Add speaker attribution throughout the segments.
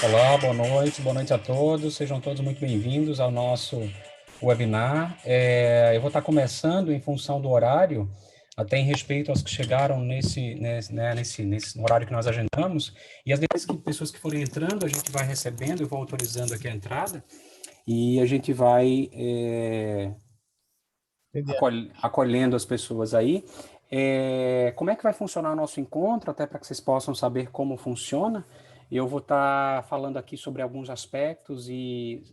Speaker 1: Olá, boa noite a todos, sejam todos muito bem-vindos ao nosso webinar. Eu vou estar começando em função do horário, até em respeito aos que chegaram nesse horário que nós agendamos, e as demais pessoas que forem entrando, a gente vai recebendo, eu vou autorizando aqui a entrada, e a gente vai acolhendo as pessoas aí. Como é que vai funcionar o nosso encontro, até para que vocês possam saber como funciona? Eu vou estar falando aqui sobre alguns aspectos e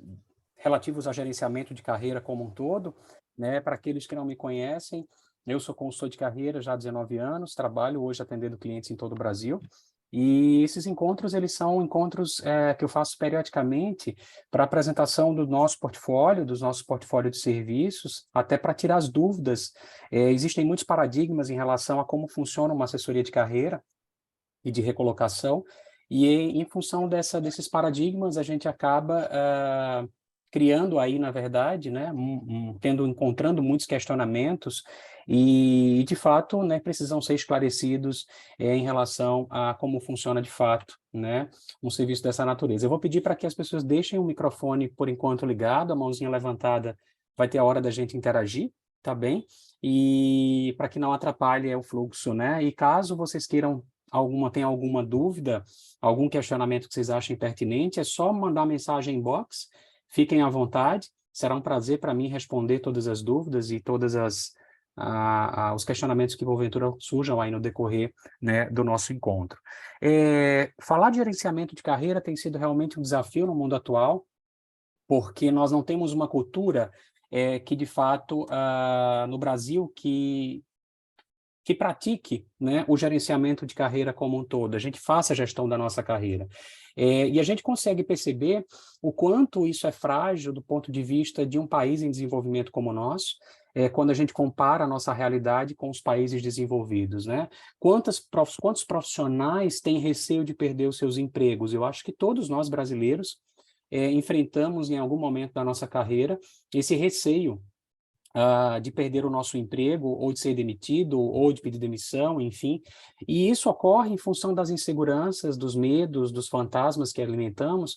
Speaker 1: relativos a gerenciamento de carreira como um todo, né? Para aqueles que não me conhecem, eu sou consultor de carreira já há 19 anos, trabalho hoje atendendo clientes em todo o Brasil, e esses encontros, eles são encontros que eu faço periodicamente para apresentação do nosso portfólio, dos nossos portfólios de serviços, até para tirar as dúvidas. Existem muitos paradigmas em relação a como funciona uma assessoria de carreira e de recolocação, e em função desses paradigmas, a gente acaba criando aí, na verdade, né, encontrando muitos questionamentos e de fato, né, precisam ser esclarecidos em relação a como funciona de fato, né, um serviço dessa natureza. Eu vou pedir para que as pessoas deixem o microfone, por enquanto, ligado, a mãozinha levantada vai ter a hora da gente interagir, tá bem? E para que não atrapalhe o fluxo, né? E caso vocês queiram tenha alguma dúvida, algum questionamento que vocês achem pertinente, é só mandar mensagem inbox, fiquem à vontade, será um prazer para mim responder todas as dúvidas e todas os questionamentos que porventura surjam aí no decorrer, né, do nosso encontro. Falar de gerenciamento de carreira tem sido realmente um desafio no mundo atual, porque nós não temos uma cultura que, de fato, no Brasil, que pratique, né, o gerenciamento de carreira como um todo, a gente faça a gestão da nossa carreira. E a gente consegue perceber o quanto isso é frágil do ponto de vista de um país em desenvolvimento como o nosso, quando a gente compara a nossa realidade com os países desenvolvidos, né? Quantos profissionais têm receio de perder os seus empregos? Eu acho que todos nós brasileiros enfrentamos em algum momento da nossa carreira esse receio de perder o nosso emprego, ou de ser demitido, ou de pedir demissão, enfim. E isso ocorre em função das inseguranças, dos medos, dos fantasmas que alimentamos,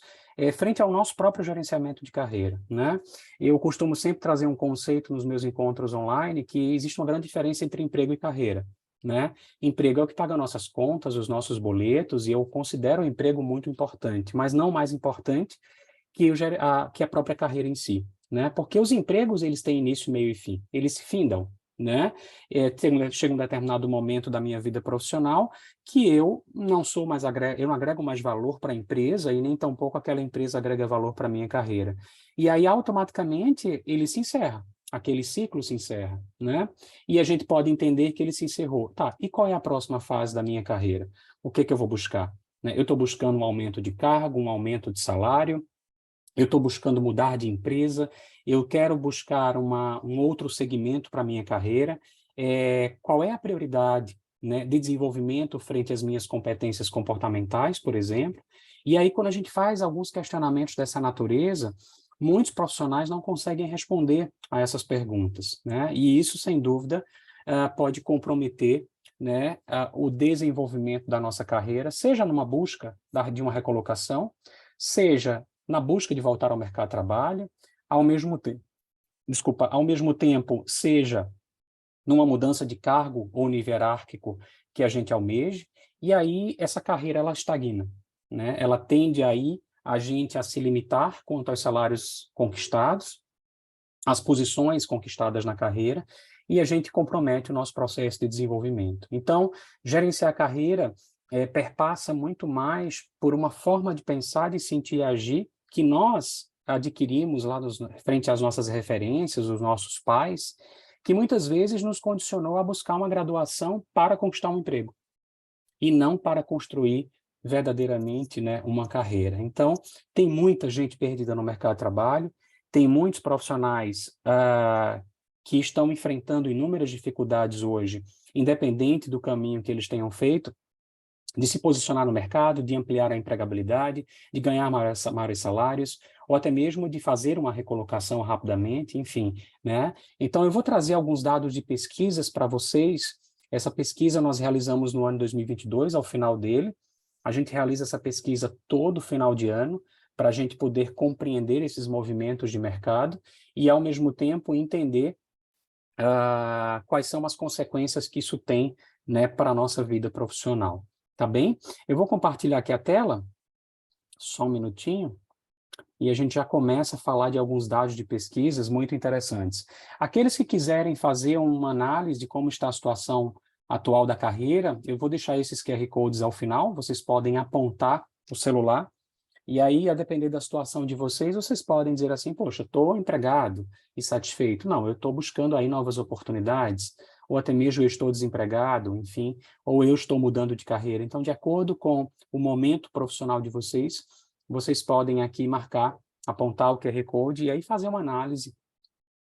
Speaker 1: frente ao nosso próprio gerenciamento de carreira, né? Eu costumo sempre trazer um conceito nos meus encontros online, que existe uma grande diferença entre emprego e carreira, né? Emprego é o que paga nossas contas, os nossos boletos, e eu considero o emprego muito importante, mas não mais importante que a própria carreira em si, né? Porque os empregos, eles têm início, meio e fim, eles se findam, né? Chega um determinado momento da minha vida profissional que eu não agrego mais valor para a empresa e nem tampouco aquela empresa agrega valor para a minha carreira. E aí, automaticamente, ele se encerra. Aquele ciclo se encerra, né? E a gente pode entender que ele se encerrou. Tá, e qual é a próxima fase da minha carreira? O que que eu vou buscar? Né? Eu estou buscando um aumento de cargo, um aumento de salário, eu estou buscando mudar de empresa, eu quero buscar um outro segmento para a minha carreira. Qual é a prioridade, né, de desenvolvimento frente às minhas competências comportamentais, por exemplo? E aí, quando a gente faz alguns questionamentos dessa natureza, muitos profissionais não conseguem responder a essas perguntas, né? E isso, sem dúvida, pode comprometer, né, o desenvolvimento da nossa carreira, seja numa busca de uma recolocação, seja na busca de voltar ao mercado de trabalho, ao mesmo tempo, ao mesmo tempo, seja numa mudança de cargo ou nível hierárquico que a gente almeje, e aí essa carreira ela estagna, né? Ela tende aí a gente a se limitar quanto aos salários conquistados, as posições conquistadas na carreira, e a gente compromete o nosso processo de desenvolvimento. Então, gerenciar a carreira perpassa muito mais por uma forma de pensar, de sentir e agir que nós adquirimos lá frente às nossas referências, os nossos pais, que muitas vezes nos condicionou a buscar uma graduação para conquistar um emprego, e não para construir verdadeiramente, né, uma carreira. Então, tem muita gente perdida no mercado de trabalho, tem muitos profissionais que estão enfrentando inúmeras dificuldades hoje, independente do caminho que eles tenham feito, de se posicionar no mercado, de ampliar a empregabilidade, de ganhar maiores salários, ou até mesmo de fazer uma recolocação rapidamente, enfim, né? Então, eu vou trazer alguns dados de pesquisas para vocês. Essa pesquisa nós realizamos no ano 2022, ao final dele. A gente realiza essa pesquisa todo final de ano, para a gente poder compreender esses movimentos de mercado e, ao mesmo tempo, entender quais são as consequências que isso tem, né, para a nossa vida profissional. Tá bem? Eu vou compartilhar aqui a tela, só um minutinho, e a gente já começa a falar de alguns dados de pesquisas muito interessantes. Aqueles que quiserem fazer uma análise de como está a situação atual da carreira, eu vou deixar esses QR Codes ao final, vocês podem apontar o celular, e aí, a depender da situação de vocês, vocês podem dizer assim, poxa, estou empregado e satisfeito. Não, eu estou buscando aí novas oportunidades, ou até mesmo eu estou desempregado, enfim, ou eu estou mudando de carreira. Então, de acordo com o momento profissional de vocês, vocês podem aqui marcar, apontar o QR Code e aí fazer uma análise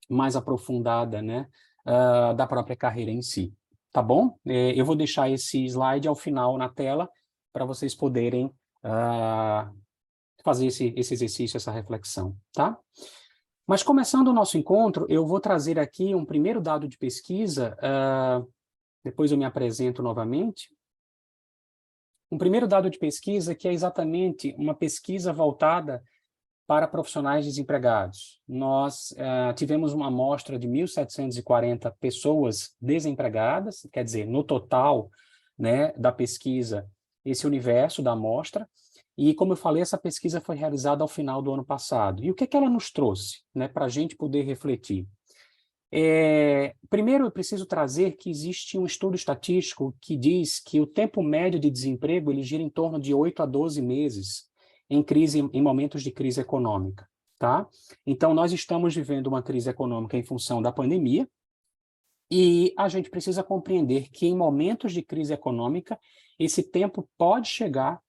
Speaker 1: mais aprofundada, né, da própria carreira em si. Tá bom? Eu vou deixar esse slide ao final na tela para vocês poderem fazer esse exercício, essa reflexão, tá? Mas começando o nosso encontro, eu vou trazer aqui um primeiro dado de pesquisa, depois eu me apresento novamente. Um primeiro dado de pesquisa que é exatamente uma pesquisa voltada para profissionais desempregados. Nós tivemos uma amostra de 1.740 pessoas desempregadas, quer dizer, no total, né, da pesquisa, esse universo da amostra. E, como eu falei, essa pesquisa foi realizada ao final do ano passado. E o que é que ela nos trouxe, né, para a gente poder refletir? Primeiro, eu preciso trazer que existe um estudo estatístico que diz que o tempo médio de desemprego ele gira em torno de 8 a 12 meses em momentos de crise econômica. Tá? Então, nós estamos vivendo uma crise econômica em função da pandemia, e a gente precisa compreender que em momentos de crise econômica, esse tempo pode chegar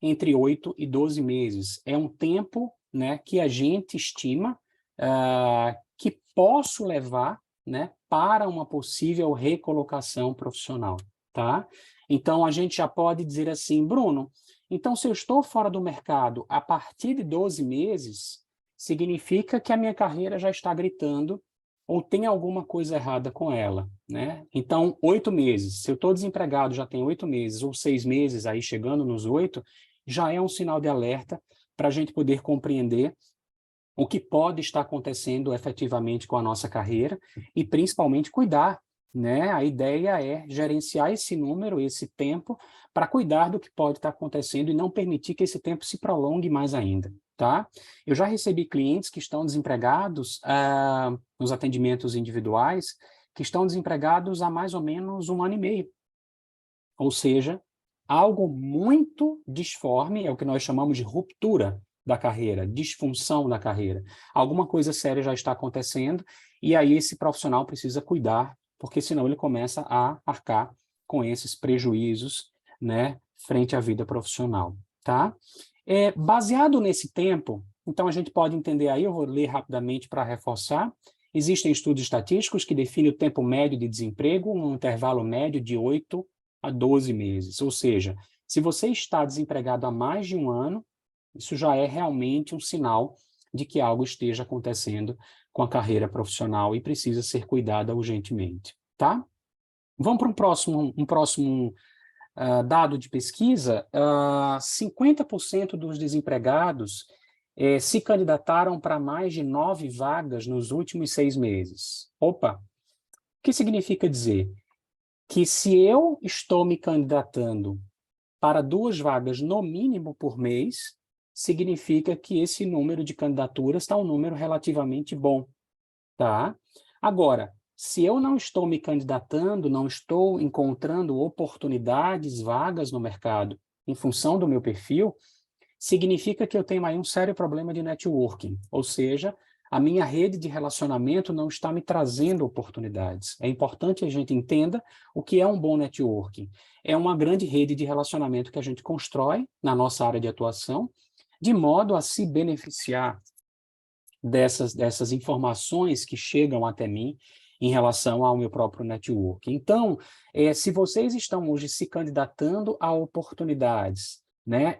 Speaker 1: entre 8 e 12 meses. É um tempo, né, que a gente estima que posso levar, né, para uma possível recolocação profissional. Tá? Então, a gente já pode dizer assim, Bruno, então se eu estou fora do mercado a partir de 12 meses, significa que a minha carreira já está gritando ou tem alguma coisa errada com ela, né? Então, 8 meses, se eu estou desempregado já tem 8 meses, ou 6 meses, aí chegando nos 8, já é um sinal de alerta para a gente poder compreender o que pode estar acontecendo efetivamente com a nossa carreira e, principalmente, cuidar, né? A ideia é gerenciar esse número, esse tempo, para cuidar do que pode estar acontecendo e não permitir que esse tempo se prolongue mais ainda. Tá? Eu já recebi clientes que estão desempregados nos atendimentos individuais, que estão desempregados há mais ou menos 1 ano e meio. Ou seja, algo muito disforme, é o que nós chamamos de ruptura da carreira, disfunção da carreira. Alguma coisa séria já está acontecendo e aí esse profissional precisa cuidar, porque senão ele começa a arcar com esses prejuízos, né, frente à vida profissional. Tá? Baseado nesse tempo, Então, a gente pode entender aí, eu vou ler rapidamente para reforçar. Existem estudos estatísticos que definem o tempo médio de desemprego, um intervalo médio de 8 a 12 meses. Ou seja, se você está desempregado há mais de um ano, isso já é realmente um sinal de que algo esteja acontecendo com a carreira profissional e precisa ser cuidada urgentemente, tá? Vamos para um próximo dado de pesquisa. 50% dos desempregados se candidataram para mais de 9 vagas nos últimos 6 meses. Opa, o que significa dizer? Que se eu estou me candidatando para 2 vagas no mínimo por mês, significa que esse número de candidaturas está um número relativamente bom, tá? Agora, se eu não estou me candidatando, não estou encontrando oportunidades, vagas no mercado em função do meu perfil, significa que eu tenho aí um sério problema de networking, ou seja, a minha rede de relacionamento não está me trazendo oportunidades. É importante que a gente entenda o que é um bom networking. É uma grande rede de relacionamento que a gente constrói na nossa área de atuação, de modo a se beneficiar dessas informações que chegam até mim em relação ao meu próprio network. Então, se vocês estão hoje se candidatando a oportunidades, né,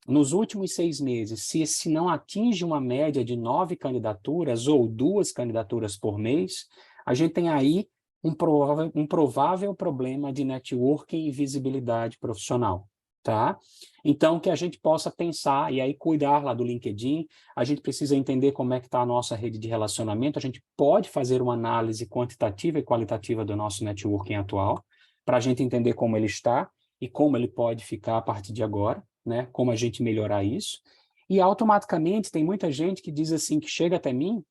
Speaker 1: nos últimos 6 meses, se não atinge uma média de 9 candidaturas ou 2 candidaturas por mês, a gente tem aí um provável problema de networking e visibilidade profissional, tá? Então, que a gente possa pensar e aí cuidar lá do LinkedIn, a gente precisa entender como é que está a nossa rede de relacionamento, a gente pode fazer uma análise quantitativa e qualitativa do nosso networking atual, para a gente entender como ele está e como ele pode ficar a partir de agora, né? Como a gente melhorar isso. E automaticamente tem muita gente que diz assim, que chega até mim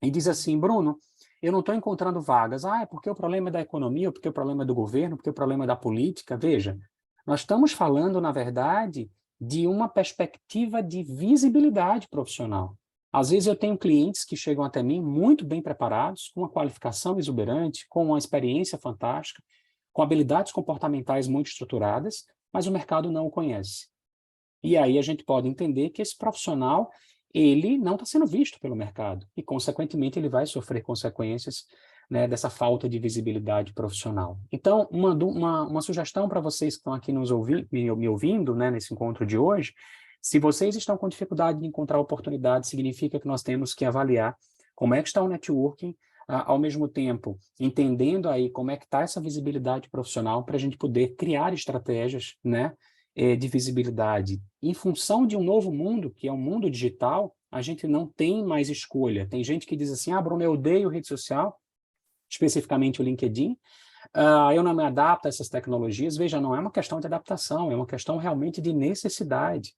Speaker 1: e diz assim, Bruno, eu não estou encontrando vagas. É porque o problema é da economia, ou porque o problema é do governo, porque o problema é da política. Veja, nós estamos falando, na verdade, de uma perspectiva de visibilidade profissional. Às vezes eu tenho clientes que chegam até mim muito bem preparados, com uma qualificação exuberante, com uma experiência fantástica, com habilidades comportamentais muito estruturadas, mas o mercado não o conhece. E aí a gente pode entender que esse profissional, ele não está sendo visto pelo mercado e, consequentemente, ele vai sofrer consequências, né, dessa falta de visibilidade profissional. Então, uma sugestão para vocês que estão aqui me ouvindo, né, nesse encontro de hoje, se vocês estão com dificuldade de encontrar oportunidades, significa que nós temos que avaliar como é que está o networking, ao mesmo tempo entendendo aí como é que está essa visibilidade profissional para a gente poder criar estratégias, né, de visibilidade. Em função de um novo mundo, que é um mundo digital, a gente não tem mais escolha. Tem gente que diz assim, Bruno, eu odeio rede social, especificamente o LinkedIn, eu não me adapto a essas tecnologias. Veja, não é uma questão de adaptação, é uma questão realmente de necessidade,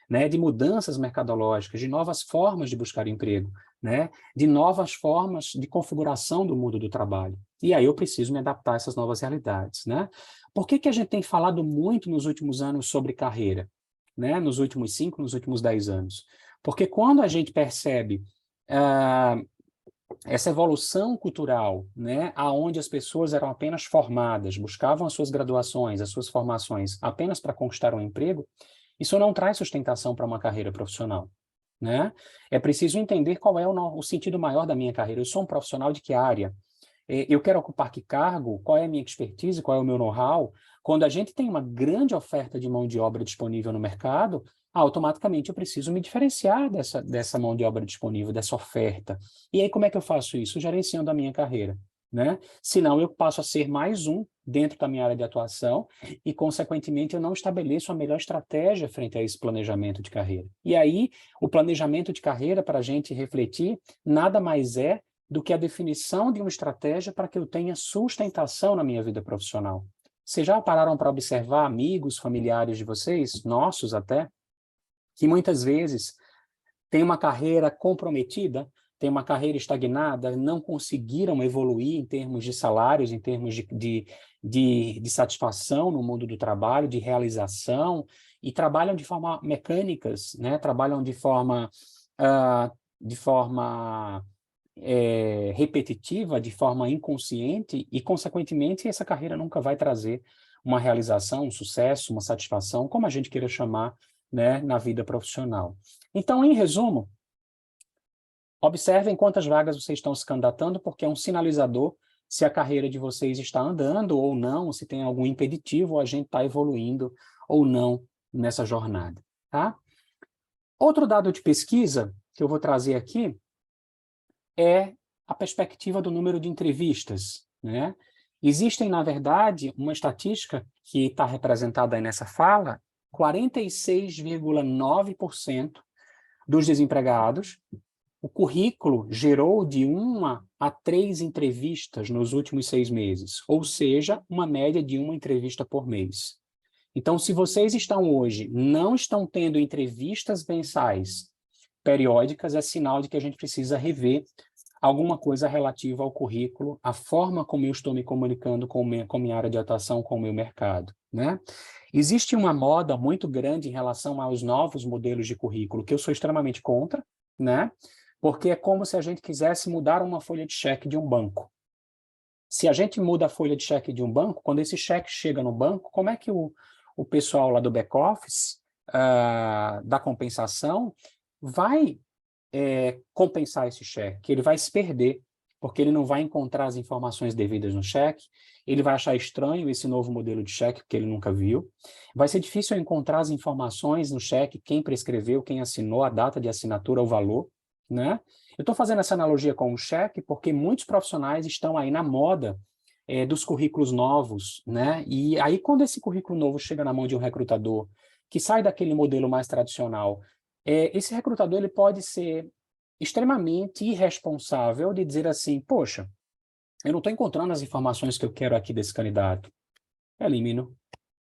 Speaker 1: né, de mudanças mercadológicas, de novas formas de buscar emprego, né, de novas formas de configuração do mundo do trabalho. E aí eu preciso me adaptar a essas novas realidades, né? Por que a gente tem falado muito nos últimos anos sobre carreira, né? Nos últimos 5, nos últimos 10 anos? Porque quando a gente percebe essa evolução cultural, né, aonde as pessoas eram apenas formadas, buscavam as suas graduações, as suas formações apenas para conquistar um emprego, isso não traz sustentação para uma carreira profissional, né? É preciso entender qual é o sentido maior da minha carreira. Eu sou um profissional de que área? Eu quero ocupar que cargo? Qual é a minha expertise? Qual é o meu know-how? Quando a gente tem uma grande oferta de mão de obra disponível no mercado, automaticamente eu preciso me diferenciar dessa mão de obra disponível, dessa oferta. E aí como é que eu faço isso? Gerenciando a minha carreira, né? Senão eu passo a ser mais um dentro da minha área de atuação e, consequentemente, eu não estabeleço a melhor estratégia frente a esse planejamento de carreira. E aí, o planejamento de carreira, para a gente refletir, nada mais é do que a definição de uma estratégia para que eu tenha sustentação na minha vida profissional. Vocês já pararam para observar amigos, familiares de vocês, nossos até, que muitas vezes têm uma carreira comprometida, têm uma carreira estagnada, não conseguiram evoluir em termos de salários, em termos de satisfação no mundo do trabalho, de realização, e trabalham de forma mecânicas, né? Trabalham de forma repetitiva, de forma inconsciente, e, consequentemente, essa carreira nunca vai trazer uma realização, um sucesso, uma satisfação, como a gente queira chamar, né, na vida profissional. Então, em resumo, observem quantas vagas vocês estão se candidatando, porque é um sinalizador se a carreira de vocês está andando ou não, se tem algum impeditivo, ou a gente está evoluindo ou não nessa jornada, tá? Outro dado de pesquisa que eu vou trazer aqui é a perspectiva do número de entrevistas, né? Existem, na verdade, uma estatística que está representada aí nessa fala, 46,9% dos desempregados, o currículo gerou de 1 a 3 entrevistas nos últimos 6 meses, ou seja, uma média de 1 entrevista por mês. Então, se vocês não estão tendo entrevistas mensais periódicas, é sinal de que a gente precisa rever alguma coisa relativa ao currículo, a forma como eu estou me comunicando com minha área de atuação, com o meu mercado, né? Existe uma moda muito grande em relação aos novos modelos de currículo, que eu sou extremamente contra, né? Porque é como se a gente quisesse mudar uma folha de cheque de um banco. Se a gente muda a folha de cheque de um banco, quando esse cheque chega no banco, como é que o pessoal lá do back-office, da compensação, vai compensar esse cheque? Ele vai se perder, porque ele não vai encontrar as informações devidas no cheque, ele vai achar estranho esse novo modelo de cheque, porque ele nunca viu. Vai ser difícil encontrar as informações no cheque, quem prescreveu, quem assinou, a data de assinatura, o valor, né? Eu estou fazendo essa analogia com o cheque porque muitos profissionais estão aí na moda dos currículos novos, né? E aí, quando esse currículo novo chega na mão de um recrutador, que sai daquele modelo mais tradicional, esse recrutador ele pode ser extremamente irresponsável de dizer assim, poxa, eu não estou encontrando as informações que eu quero aqui desse candidato. Elimino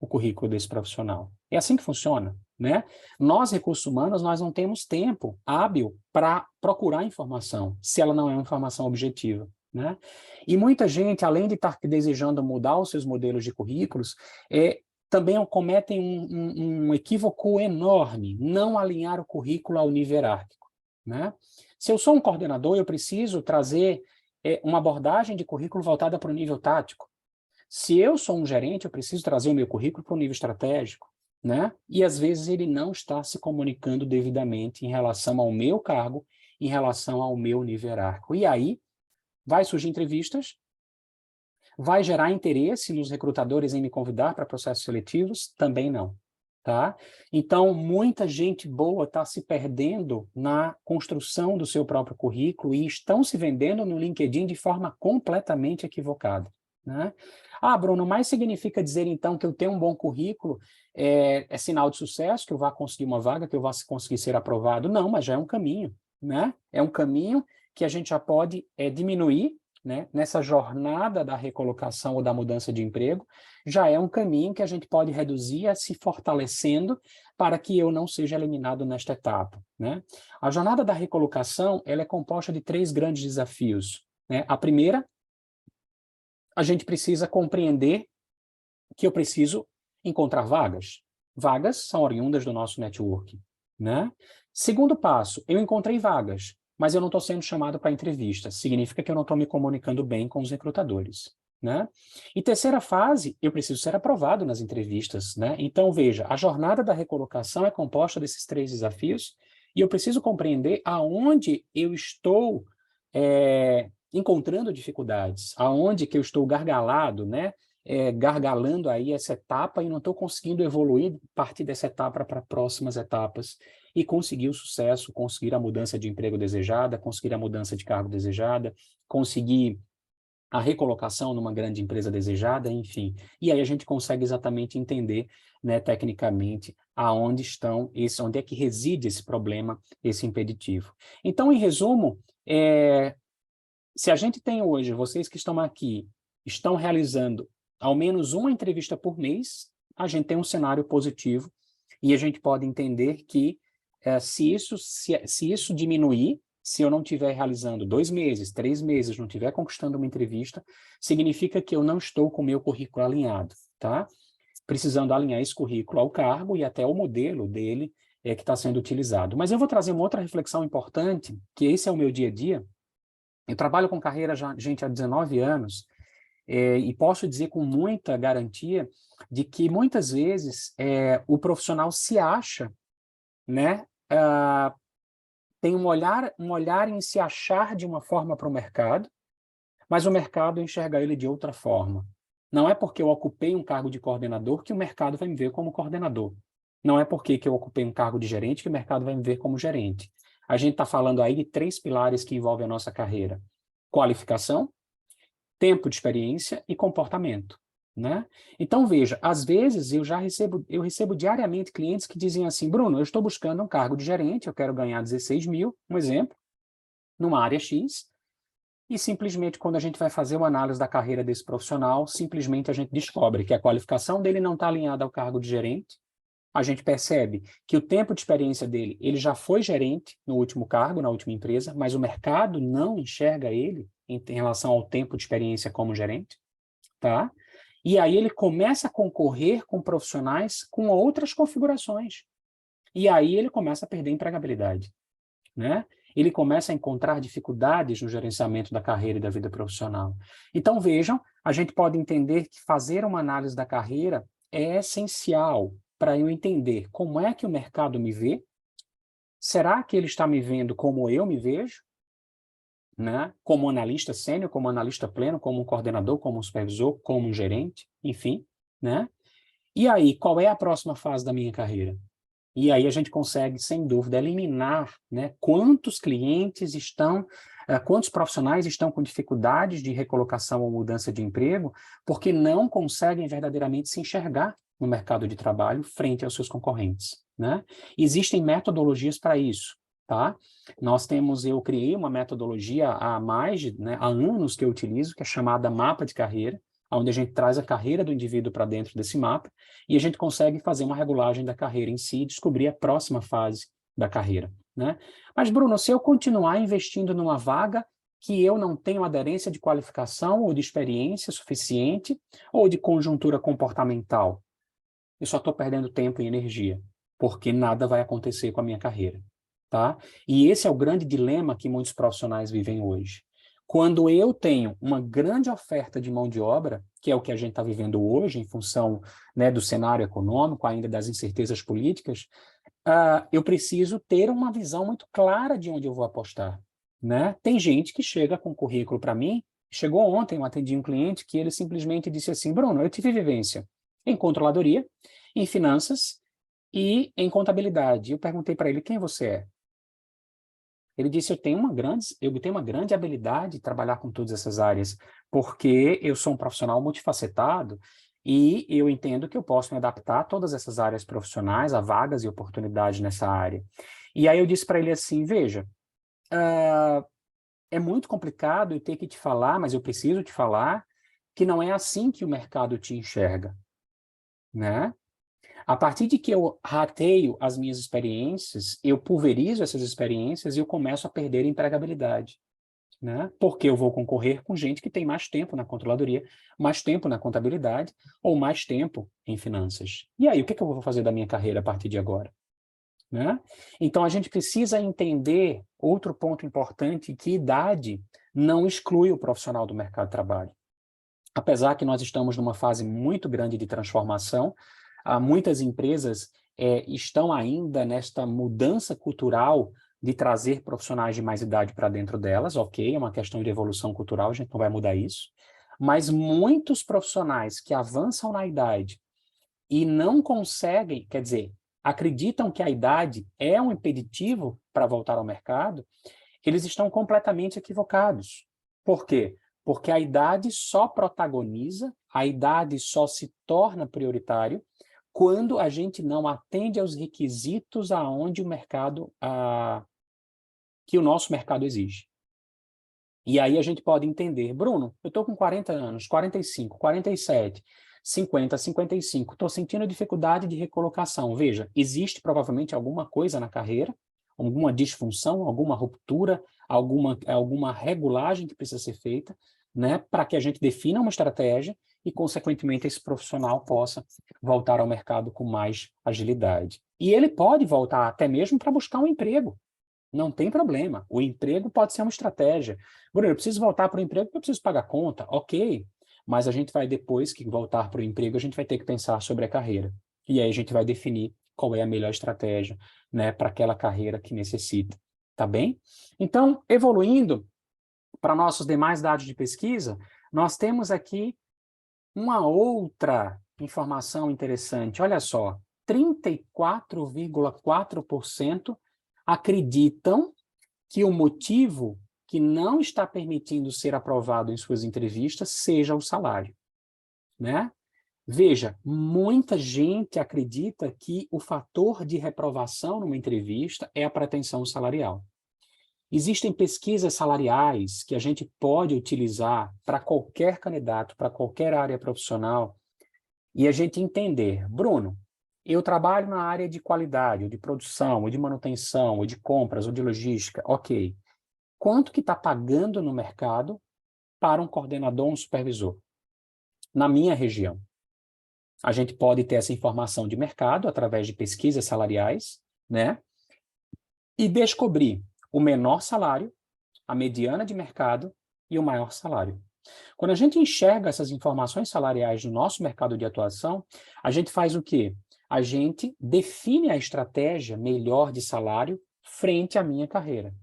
Speaker 1: o currículo desse profissional. É assim que funciona, né? Nós, recursos humanos, nós não temos tempo hábil para procurar informação, se ela não é uma informação objetiva, né? E muita gente, além de estar desejando mudar os seus modelos de currículos, também cometem um equívoco enorme, não alinhar o currículo ao nível hierárquico, né? Se eu sou um coordenador, eu preciso trazer uma abordagem de currículo voltada para o nível tático. Se eu sou um gerente, eu preciso trazer o meu currículo para o nível estratégico, né? E às vezes ele não está se comunicando devidamente em relação ao meu cargo, em relação ao meu nível hierárquico. E aí vai surgir entrevistas, vai gerar interesse nos recrutadores em me convidar para processos seletivos? Também não, tá? Então, muita gente boa está se perdendo na construção do seu próprio currículo e estão se vendendo no LinkedIn de forma completamente equivocada, né? Ah, Bruno, mas significa dizer, então, que eu tenho um bom currículo é sinal de sucesso, que eu vá conseguir uma vaga, que eu vá conseguir ser aprovado? Não, mas já é um caminho, né? É um caminho que a gente já pode diminuir, né? Nessa jornada da recolocação ou da mudança de emprego, já é um caminho que a gente pode reduzir a se fortalecendo para que eu não seja eliminado nesta etapa, né? A jornada da recolocação, ela é composta de 3 grandes desafios, né? A primeira, a gente precisa compreender que eu preciso encontrar vagas. Vagas são oriundas do nosso networking, né? Segundo passo, eu encontrei vagas, mas eu não estou sendo chamado para entrevista. Significa que eu não estou me comunicando bem com os recrutadores, né? E terceira fase, eu preciso ser aprovado nas entrevistas, né? Então, veja, a jornada da recolocação é composta desses 3 desafios e eu preciso compreender aonde eu estou encontrando dificuldades, aonde que eu estou gargalado, né? Gargalando aí essa etapa e não estou conseguindo evoluir a partir dessa etapa para próximas etapas e conseguir o sucesso, conseguir a mudança de emprego desejada, conseguir a mudança de cargo desejada, conseguir a recolocação numa grande empresa desejada, enfim. E aí a gente consegue exatamente entender, né, tecnicamente, onde é que reside esse problema, esse impeditivo. Então, em resumo, se a gente tem hoje, vocês que estão aqui, estão realizando ao menos uma entrevista por mês, a gente tem um cenário positivo e a gente pode entender que se isso diminuir, se eu não estiver realizando 2 meses, 3 meses, não estiver conquistando uma entrevista, significa que eu não estou com o meu currículo alinhado, tá? Precisando alinhar esse currículo ao cargo e até ao modelo dele que está sendo utilizado. Mas eu vou trazer uma outra reflexão importante, que esse é o meu dia a dia. Eu trabalho com carreira, gente, há 19 anos, e posso dizer com muita garantia de que muitas vezes o profissional se acha né? Tem um olhar em se achar de uma forma para o mercado, mas o mercado enxerga ele de outra forma. Não é porque eu ocupei um cargo de coordenador que o mercado vai me ver como coordenador. Não é porque que eu ocupei um cargo de gerente que o mercado vai me ver como gerente. A gente está falando aí de 3 pilares que envolvem a nossa carreira: qualificação, tempo de experiência e comportamento, né? Então, veja, às vezes eu recebo diariamente clientes que dizem assim: Bruno, eu estou buscando um cargo de gerente, eu quero ganhar 16 mil, um exemplo, numa área X, e simplesmente quando a gente vai fazer uma análise da carreira desse profissional, simplesmente a gente descobre que a qualificação dele não está alinhada ao cargo de gerente. A gente percebe que o tempo de experiência dele, ele já foi gerente no último cargo, na última empresa, mas o mercado não enxerga ele em relação ao tempo de experiência como gerente, tá? E aí ele começa a concorrer com profissionais com outras configurações. E aí ele começa a perder empregabilidade, né? Ele começa a encontrar dificuldades no gerenciamento da carreira e da vida profissional. Então, vejam, a gente pode entender que fazer uma análise da carreira é essencial para eu entender como é que o mercado me vê. Será que ele está me vendo como eu me vejo? Né? Como analista sênior, como analista pleno, como um coordenador, como um supervisor, como um gerente, enfim, né? E aí, qual é a próxima fase da minha carreira? E aí a gente consegue, sem dúvida, eliminar, né, quantos profissionais estão com dificuldades de recolocação ou mudança de emprego, porque não conseguem verdadeiramente se enxergar no mercado de trabalho frente aos seus concorrentes, né? Existem metodologias para isso, tá? Eu criei uma metodologia há anos que eu utilizo, que é chamada mapa de carreira, onde a gente traz a carreira do indivíduo para dentro desse mapa e a gente consegue fazer uma regulagem da carreira em si e descobrir a próxima fase da carreira, né? Mas, Bruno, se eu continuar investindo numa vaga que eu não tenho aderência de qualificação ou de experiência suficiente ou de conjuntura comportamental, eu só estou perdendo tempo e energia, porque nada vai acontecer com a minha carreira, tá? E esse é o grande dilema que muitos profissionais vivem hoje. Quando eu tenho uma grande oferta de mão de obra, que é o que a gente está vivendo hoje, em função, né, do cenário econômico, ainda das incertezas políticas, eu preciso ter uma visão muito clara de onde eu vou apostar, né? Tem gente que chega com currículo para mim, chegou ontem, eu atendi um cliente que ele simplesmente disse assim: Bruno, eu tive vivência em controladoria, em finanças e em contabilidade. Eu perguntei para ele: quem você é? Ele disse: eu tenho uma grande habilidade de trabalhar com todas essas áreas, porque eu sou um profissional multifacetado e eu entendo que eu posso me adaptar a todas essas áreas profissionais, a vagas e oportunidades nessa área. E aí eu disse para ele assim: veja, é muito complicado eu ter que te falar, mas eu preciso te falar que não é assim que o mercado te enxerga, né? A partir de que eu rateio as minhas experiências, eu pulverizo essas experiências e eu começo a perder empregabilidade, né? Porque eu vou concorrer com gente que tem mais tempo na controladoria, mais tempo na contabilidade ou mais tempo em finanças. E aí, o que eu vou fazer da minha carreira a partir de agora? Né? Então, a gente precisa entender outro ponto importante, que idade não exclui o profissional do mercado de trabalho. Apesar que nós estamos numa fase muito grande de transformação, muitas empresas estão ainda nesta mudança cultural de trazer profissionais de mais idade para dentro delas, ok, é uma questão de evolução cultural, a gente não vai mudar isso, mas muitos profissionais que avançam na idade e não conseguem, quer dizer, acreditam que a idade é um impeditivo para voltar ao mercado, eles estão completamente equivocados. Por quê? Porque a idade só protagoniza, a idade só se torna prioritário quando a gente não atende aos requisitos aonde o mercado, que o nosso mercado exige. E aí a gente pode entender: Bruno, eu estou com 40 anos, 45, 47, 50, 55, estou sentindo dificuldade de recolocação. Veja, existe provavelmente alguma coisa na carreira, alguma disfunção, alguma ruptura, alguma regulagem que precisa ser feita, né, para que a gente defina uma estratégia e, consequentemente, esse profissional possa voltar ao mercado com mais agilidade. E ele pode voltar até mesmo para buscar um emprego. Não tem problema. O emprego pode ser uma estratégia. Bruno, eu preciso voltar para o emprego porque eu preciso pagar conta. Ok. Mas a gente vai, depois que voltar para o emprego, a gente vai ter que pensar sobre a carreira. E aí a gente vai definir qual é a melhor estratégia, né, para aquela carreira que necessita, tá bem? Então, evoluindo para nossos demais dados de pesquisa, nós temos aqui uma outra informação interessante. Olha só, 34,4% acreditam que o motivo que não está permitindo ser aprovado em suas entrevistas seja o salário, né? Veja, muita gente acredita que o fator de reprovação numa entrevista é a pretensão salarial. Existem pesquisas salariais que a gente pode utilizar para qualquer candidato, para qualquer área profissional, e a gente entender, Bruno, eu trabalho na área de qualidade, ou de produção, ou de manutenção, ou de compras, ou de logística, ok. Quanto que está pagando no mercado para um coordenador ou um supervisor? Na minha região. A gente pode ter essa informação de mercado através de pesquisas salariais, né? E descobrir o menor salário, a mediana de mercado e o maior salário. Quando a gente enxerga essas informações salariais no nosso mercado de atuação, a gente faz o quê? A gente define a estratégia melhor de salário frente à minha carreira,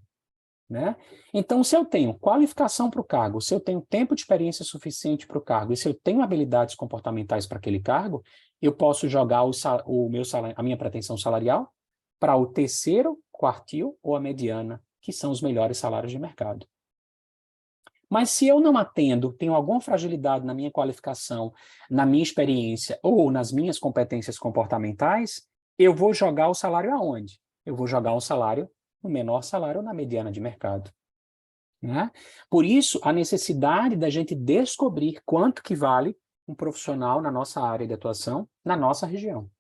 Speaker 1: né? Então, se eu tenho qualificação para o cargo, se eu tenho tempo de experiência suficiente para o cargo e se eu tenho habilidades comportamentais para aquele cargo, eu posso jogar a minha pretensão salarial para o terceiro quartil ou a mediana, que são os melhores salários de mercado. Mas se eu não atendo, tenho alguma fragilidade na minha qualificação, na minha experiência ou nas minhas competências comportamentais, eu vou jogar o salário aonde? Eu vou jogar o salário no menor salário ou na mediana de mercado, né? Por isso, a necessidade da gente descobrir quanto que vale um profissional na nossa área de atuação, na nossa região,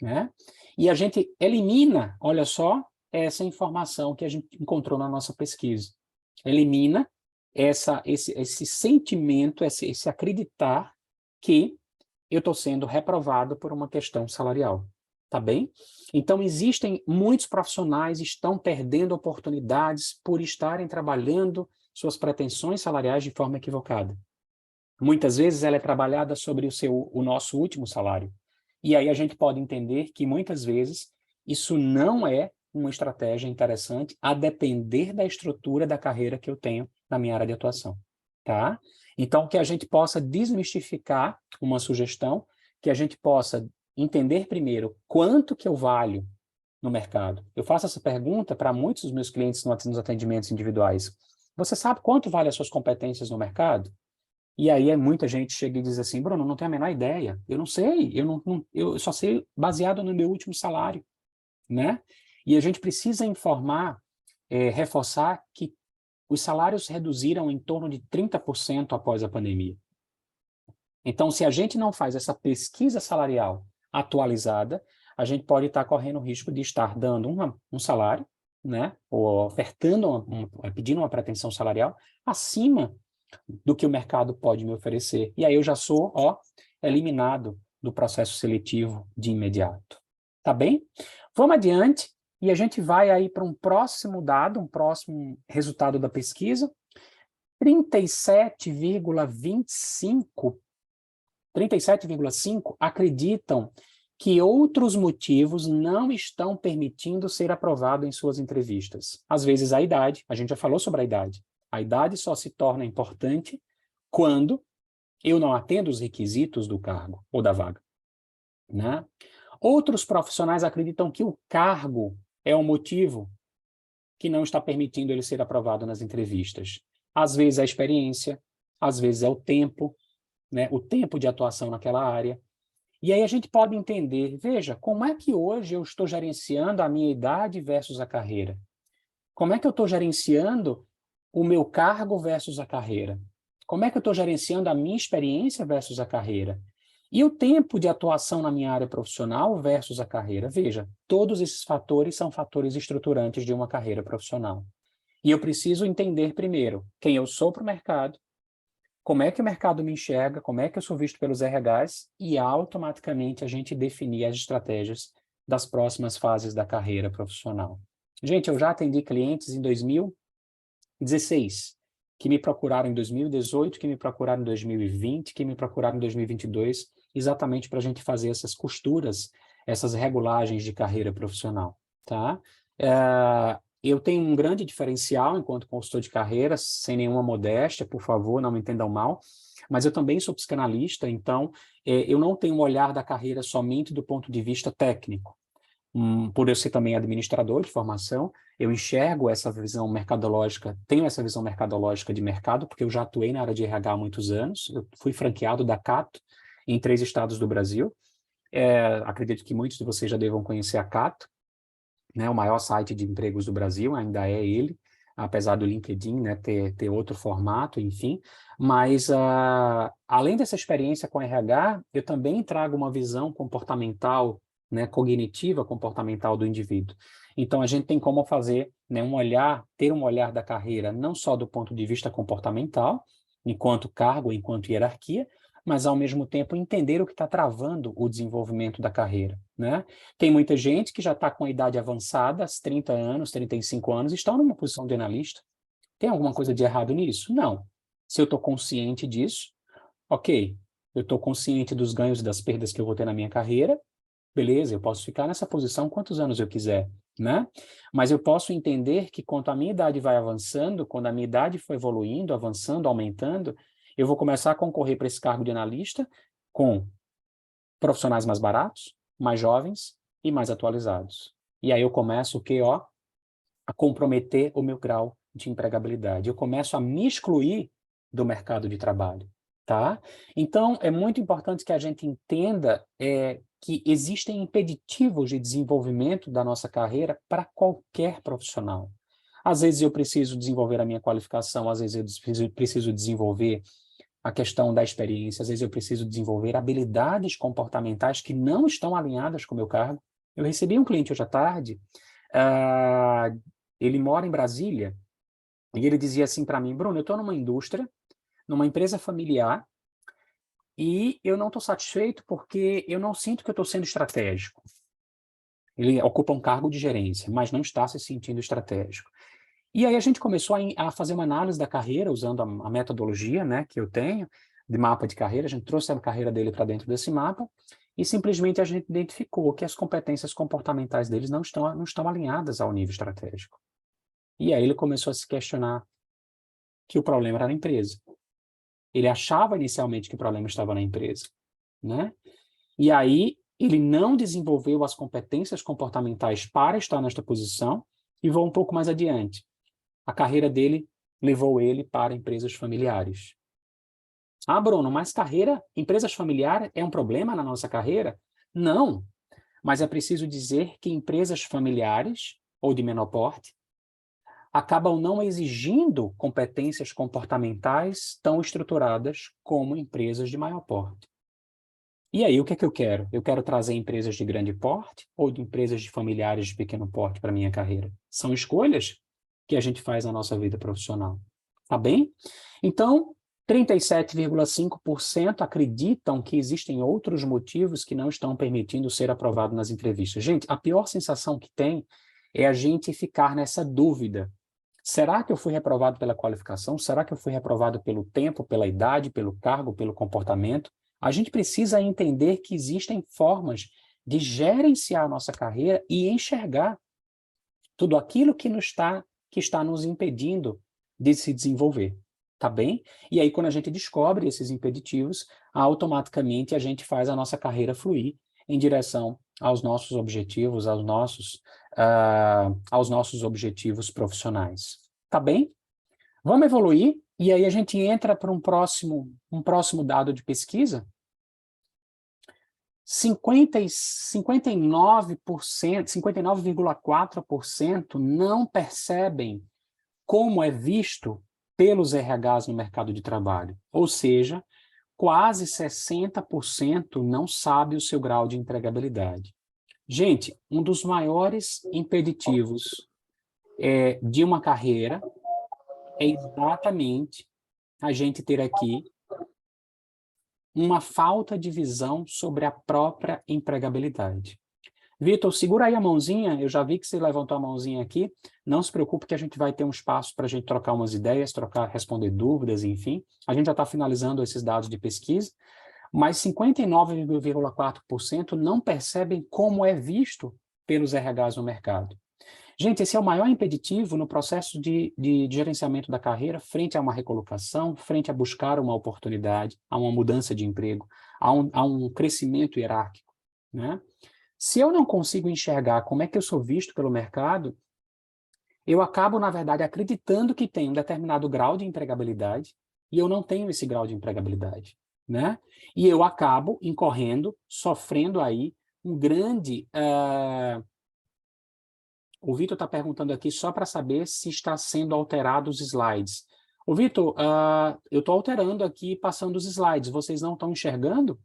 Speaker 1: né? E a gente elimina, olha só, essa informação que a gente encontrou na nossa pesquisa. Elimina esse sentimento, esse acreditar que eu estou sendo reprovado por uma questão salarial, tá bem? Então, existem muitos profissionais que estão perdendo oportunidades por estarem trabalhando suas pretensões salariais de forma equivocada. Muitas vezes ela é trabalhada sobre o nosso último salário. E aí a gente pode entender que muitas vezes isso não é uma estratégia interessante a depender da estrutura da carreira que eu tenho na minha área de atuação, tá? Então, que a gente possa desmistificar uma sugestão, que a gente possa entender primeiro quanto que eu valho no mercado. Eu faço essa pergunta para muitos dos meus clientes nos atendimentos individuais. Você sabe quanto vale as suas competências no mercado? E aí muita gente chega e diz assim, Bruno, não tenho a menor ideia, eu não sei, eu só sei baseado no meu último salário, né? E a gente precisa informar, reforçar que os salários reduziram em torno de 30% após a pandemia. Então, se a gente não faz essa pesquisa salarial atualizada, a gente pode estar correndo o risco de estar dando um salário, né? Ou ofertando, pedindo uma pretensão salarial acima do que o mercado pode me oferecer. E aí eu já sou, eliminado do processo seletivo de imediato. Tá bem? Vamos adiante e a gente vai aí para um próximo dado, um próximo resultado da pesquisa. 37,5 acreditam que outros motivos não estão permitindo ser aprovado em suas entrevistas. Às vezes a idade, a gente já falou sobre a idade. A idade só se torna importante quando eu não atendo os requisitos do cargo ou da vaga, né? Outros profissionais acreditam que o cargo é o motivo que não está permitindo ele ser aprovado nas entrevistas. Às vezes é a experiência, às vezes é o tempo, né? O tempo de atuação naquela área. E aí a gente pode entender, veja, como é que hoje eu estou gerenciando a minha idade versus a carreira? Como é que eu estou gerenciando o meu cargo versus a carreira? Como é que eu estou gerenciando a minha experiência versus a carreira? E o tempo de atuação na minha área profissional versus a carreira? Veja, todos esses fatores são fatores estruturantes de uma carreira profissional. E eu preciso entender primeiro quem eu sou para o mercado, como é que o mercado me enxerga, como é que eu sou visto pelos RHs e automaticamente a gente definir as estratégias das próximas fases da carreira profissional. Gente, eu já atendi clientes em 2016, que me procuraram em 2018, que me procuraram em 2020, que me procuraram em 2022, exatamente para a gente fazer essas costuras essas regulagens de carreira profissional, tá? Eu tenho um grande diferencial enquanto consultor de carreira, sem nenhuma modéstia, por favor, não me entendam mal, mas eu também sou psicanalista, então eu não tenho um olhar da carreira somente do ponto de vista técnico. Por eu ser também administrador de formação, eu enxergo essa visão mercadológica, tenho essa visão mercadológica de mercado, porque eu já atuei na área de RH há muitos anos, eu fui franqueado da Cato em 3 estados do Brasil. Acredito que muitos de vocês já devam conhecer a Cato, né, o maior site de empregos do Brasil, ainda é ele, apesar do LinkedIn, né, ter outro formato, enfim. Mas, além dessa experiência com RH, eu também trago uma visão comportamental, né, cognitiva comportamental do indivíduo. Então, a gente tem como fazer, né, ter um olhar da carreira, não só do ponto de vista comportamental, enquanto cargo, enquanto hierarquia, mas, ao mesmo tempo, entender o que está travando o desenvolvimento da carreira, né? Tem muita gente que já está com a idade avançada, 30 anos, 35 anos, e estão numa posição de analista. Tem alguma coisa de errado nisso? Não. Se eu estou consciente disso, ok, eu estou consciente dos ganhos e das perdas que eu vou ter na minha carreira, beleza, eu posso ficar nessa posição quantos anos eu quiser, né? Mas eu posso entender que quando a minha idade vai avançando, quando a minha idade for evoluindo, avançando, aumentando, eu vou começar a concorrer para esse cargo de analista com profissionais mais baratos, mais jovens e mais atualizados. E aí eu começo o quê, ó? A comprometer o meu grau de empregabilidade. Eu começo a me excluir do mercado de trabalho, tá? Então, é muito importante que a gente entenda que existem impeditivos de desenvolvimento da nossa carreira para qualquer profissional. Às vezes eu preciso desenvolver a minha qualificação, às vezes eu preciso desenvolver a questão da experiência, às vezes eu preciso desenvolver habilidades comportamentais que não estão alinhadas com o meu cargo. Eu recebi um cliente hoje à tarde, ele mora em Brasília, e ele dizia assim para mim: Bruno, eu estou numa indústria, numa empresa familiar, e eu não estou satisfeito porque eu não sinto que eu estou sendo estratégico. Ele ocupa um cargo de gerência, mas não está se sentindo estratégico. E aí a gente começou a fazer uma análise da carreira, usando a metodologia, né, que eu tenho, de mapa de carreira. A gente trouxe a carreira dele para dentro desse mapa e simplesmente a gente identificou que as competências comportamentais deles não estão alinhadas ao nível estratégico. E aí ele começou a se questionar que o problema era na empresa. Ele achava inicialmente que o problema estava na empresa, né? E aí ele não desenvolveu as competências comportamentais para estar nesta posição e vou um pouco mais adiante. A carreira dele levou ele para empresas familiares. Ah, Bruno, mas empresas familiares é um problema na nossa carreira? Não, mas é preciso dizer que empresas familiares ou de menor porte acabam não exigindo competências comportamentais tão estruturadas como empresas de maior porte. E aí, o que é que eu quero? Eu quero trazer empresas de grande porte ou de empresas de familiares de pequeno porte para a minha carreira? São escolhas que a gente faz na nossa vida profissional. Tá bem? Então, 37,5% acreditam que existem outros motivos que não estão permitindo ser aprovado nas entrevistas. Gente, a pior sensação que tem é a gente ficar nessa dúvida. Será que eu fui reprovado pela qualificação? Será que eu fui reprovado pelo tempo, pela idade, pelo cargo, pelo comportamento? A gente precisa entender que existem formas de gerenciar a nossa carreira e enxergar tudo aquilo que está nos impedindo de se desenvolver, tá bem? E aí, quando a gente descobre esses impeditivos, automaticamente a gente faz a nossa carreira fluir em direção aos nossos objetivos, aos nossos objetivos profissionais. Tá bem? Vamos evoluir e aí a gente entra para um próximo dado de pesquisa. 59,4% não percebem como é visto pelos RHs no mercado de trabalho. Ou seja, quase 60% não sabe o seu grau de empregabilidade. Gente, um dos maiores impeditivos de uma carreira é exatamente a gente ter aqui uma falta de visão sobre a própria empregabilidade. Vitor, segura aí a mãozinha, eu já vi que você levantou a mãozinha aqui, não se preocupe que a gente vai ter um espaço para a gente trocar umas ideias, responder dúvidas, enfim. A gente já está finalizando esses dados de pesquisa, mas 59,4% não percebem como é visto pelos RHs no mercado. Gente, esse é o maior impeditivo no processo de gerenciamento da carreira frente a uma recolocação, frente a buscar uma oportunidade, a uma mudança de emprego, a um crescimento hierárquico, né? Se eu não consigo enxergar como é que eu sou visto pelo mercado, eu acabo, na verdade, acreditando que tem um determinado grau de empregabilidade e eu não tenho esse grau de empregabilidade, né? E eu acabo incorrendo, sofrendo aí um grande... O Vitor está perguntando aqui só para saber se está sendo alterados os slides. Ô, Vitor, eu estou alterando aqui, passando os slides. Vocês não estão enxergando?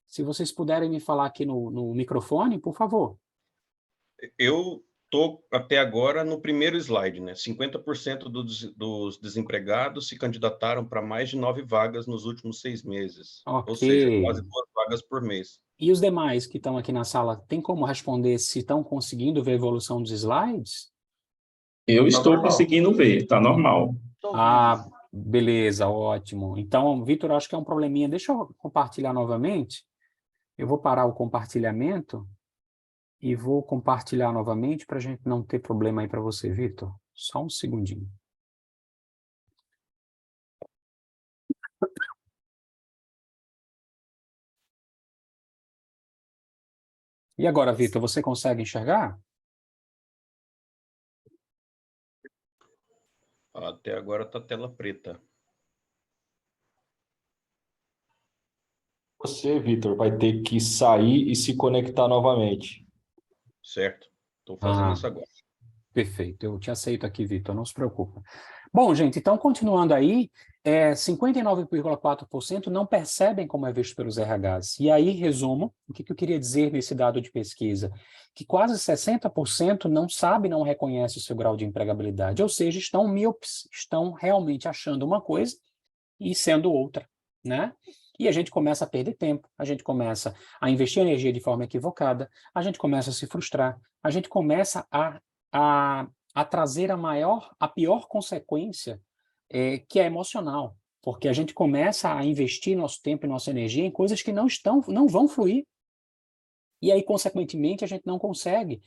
Speaker 1: Se vocês puderem me falar aqui no microfone, por favor.
Speaker 2: Eu estou até agora no primeiro slide, né? 50% dos desempregados se candidataram para mais de 9 vagas nos últimos 6 meses.
Speaker 1: Ok.
Speaker 2: Ou seja, quase 2 vagas por mês.
Speaker 1: E os demais que estão aqui na sala, tem como responder se estão conseguindo ver a evolução dos slides?
Speaker 3: Eu estou conseguindo ver, está normal.
Speaker 1: Ah, beleza, ótimo. Então, Vitor, acho que é um probleminha. Deixa eu compartilhar novamente. Eu vou parar o compartilhamento e vou compartilhar novamente para a gente não ter problema aí para você, Vitor. Só um segundinho. E agora, Vitor, você consegue enxergar?
Speaker 2: Até agora está tela preta.
Speaker 4: Você, Vitor, vai ter que sair e se conectar novamente.
Speaker 2: Certo. Estou fazendo isso agora.
Speaker 1: Perfeito, eu te aceito aqui, Vitor, não se preocupa. Bom, gente, então, continuando aí, 59,4% não percebem como é visto pelos RHs. E aí, resumo, o que eu queria dizer nesse dado de pesquisa? Que quase 60% não sabe, não reconhece o seu grau de empregabilidade, ou seja, estão míopes, estão realmente achando uma coisa e sendo outra, né? E a gente começa a perder tempo, a gente começa a investir energia de forma equivocada, a gente começa a se frustrar, a gente começa a trazer a pior consequência, que é emocional, porque a gente começa a investir nosso tempo e nossa energia em coisas que não vão fluir, e aí, consequentemente, a gente não consegue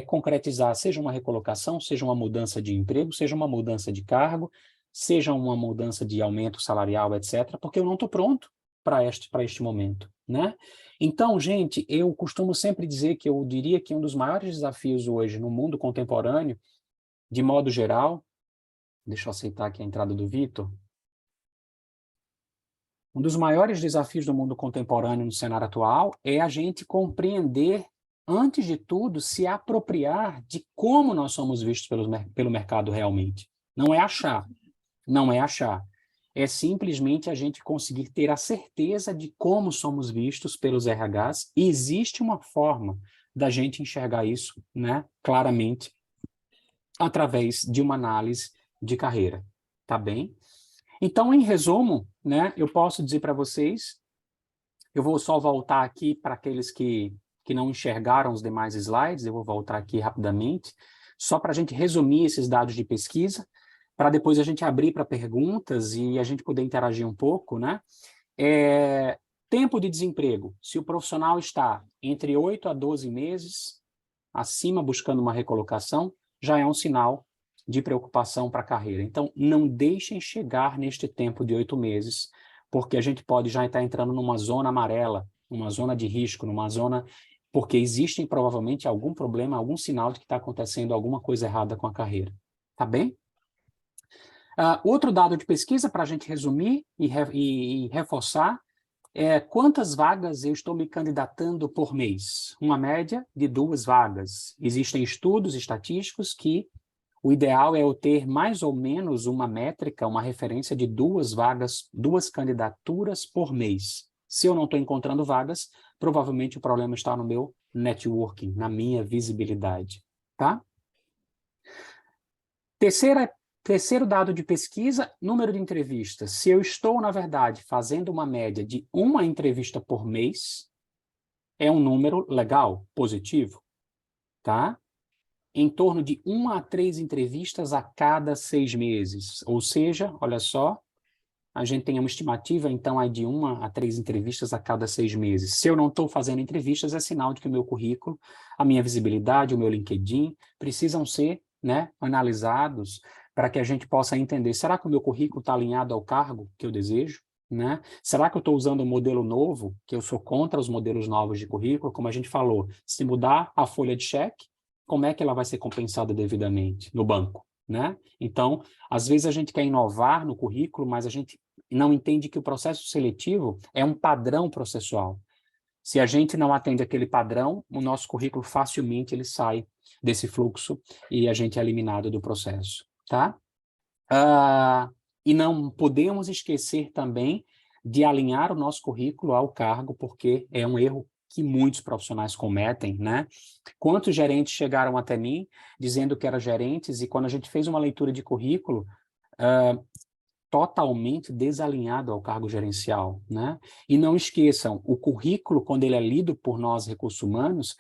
Speaker 1: concretizar, seja uma recolocação, seja uma mudança de emprego, seja uma mudança de cargo, seja uma mudança de aumento salarial, etc., porque eu não estou pronto para este momento, né? Então, gente, eu costumo sempre dizer que eu diria que um dos maiores desafios hoje no mundo contemporâneo, de modo geral, deixa eu aceitar aqui a entrada do Vitor, um dos maiores desafios do mundo contemporâneo no cenário atual é a gente compreender, antes de tudo, se apropriar de como nós somos vistos pelo mercado realmente. Não é achar, não é achar. É simplesmente a gente conseguir ter a certeza de como somos vistos pelos RHs, e existe uma forma da gente enxergar isso, né, claramente, através de uma análise de carreira, tá bem? Então, em resumo, né, eu posso dizer para vocês, eu vou só voltar aqui para aqueles que não enxergaram os demais slides, eu vou voltar aqui rapidamente, só para a gente resumir esses dados de pesquisa, para depois a gente abrir para perguntas e a gente poder interagir um pouco, né? Tempo de desemprego, se o profissional está entre 8 a 12 meses, acima buscando uma recolocação, já é um sinal de preocupação para a carreira. Então, não deixem chegar neste tempo de 8 meses, porque a gente pode já estar entrando numa zona amarela, numa zona de risco, numa zona... porque existe provavelmente algum problema, algum sinal de que está acontecendo alguma coisa errada com a carreira. Tá bem? Outro dado de pesquisa, para a gente resumir e reforçar, quantas vagas eu estou me candidatando por mês? Uma média de 2 vagas. Existem estudos estatísticos que o ideal é eu ter mais ou menos uma métrica, uma referência de 2 vagas, 2 candidaturas por mês. Se eu não estou encontrando vagas, provavelmente o problema está no meu networking, na minha visibilidade. Tá? Terceiro dado de pesquisa, número de entrevistas. Se eu estou, na verdade, fazendo uma média de 1 entrevista por mês, é um número legal, positivo, tá? Em torno de 1 a 3 entrevistas a cada 6 meses. Ou seja, olha só, a gente tem uma estimativa, então, aí de 1 a 3 entrevistas a cada 6 meses. Se eu não estou fazendo entrevistas, é sinal de que o meu currículo, a minha visibilidade, o meu LinkedIn, precisam ser, né, analisados para que a gente possa entender, será que o meu currículo está alinhado ao cargo que eu desejo? Né? Será que eu estou usando um modelo novo, que eu sou contra os modelos novos de currículo? Como a gente falou, se mudar a folha de cheque, como é que ela vai ser compensada devidamente no banco? Né? Então, às vezes a gente quer inovar no currículo, mas a gente não entende que o processo seletivo é um padrão processual. Se a gente não atende aquele padrão, o nosso currículo facilmente ele sai desse fluxo e a gente é eliminado do processo. Tá? E não podemos esquecer também de alinhar o nosso currículo ao cargo, porque é um erro que muitos profissionais cometem, né? Quantos gerentes chegaram até mim dizendo que eram gerentes e quando a gente fez uma leitura de currículo, totalmente desalinhado ao cargo gerencial, né? E não esqueçam, o currículo, quando ele é lido por nós, recursos humanos,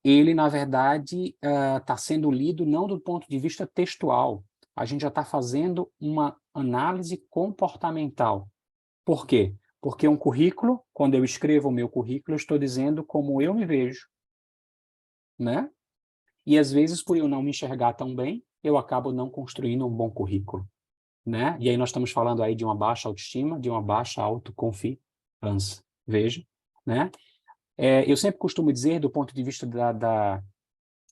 Speaker 1: ele, na verdade, está sendo lido não do ponto de vista textual, a gente já está fazendo uma análise comportamental. Por quê? Porque um currículo, quando eu escrevo o meu currículo, eu estou dizendo como eu me vejo, né? E às vezes, por eu não me enxergar tão bem, eu acabo não construindo um bom currículo, né? E aí nós estamos falando aí de uma baixa autoestima, de uma baixa autoconfiança. Veja, né? Eu sempre costumo dizer, do ponto de vista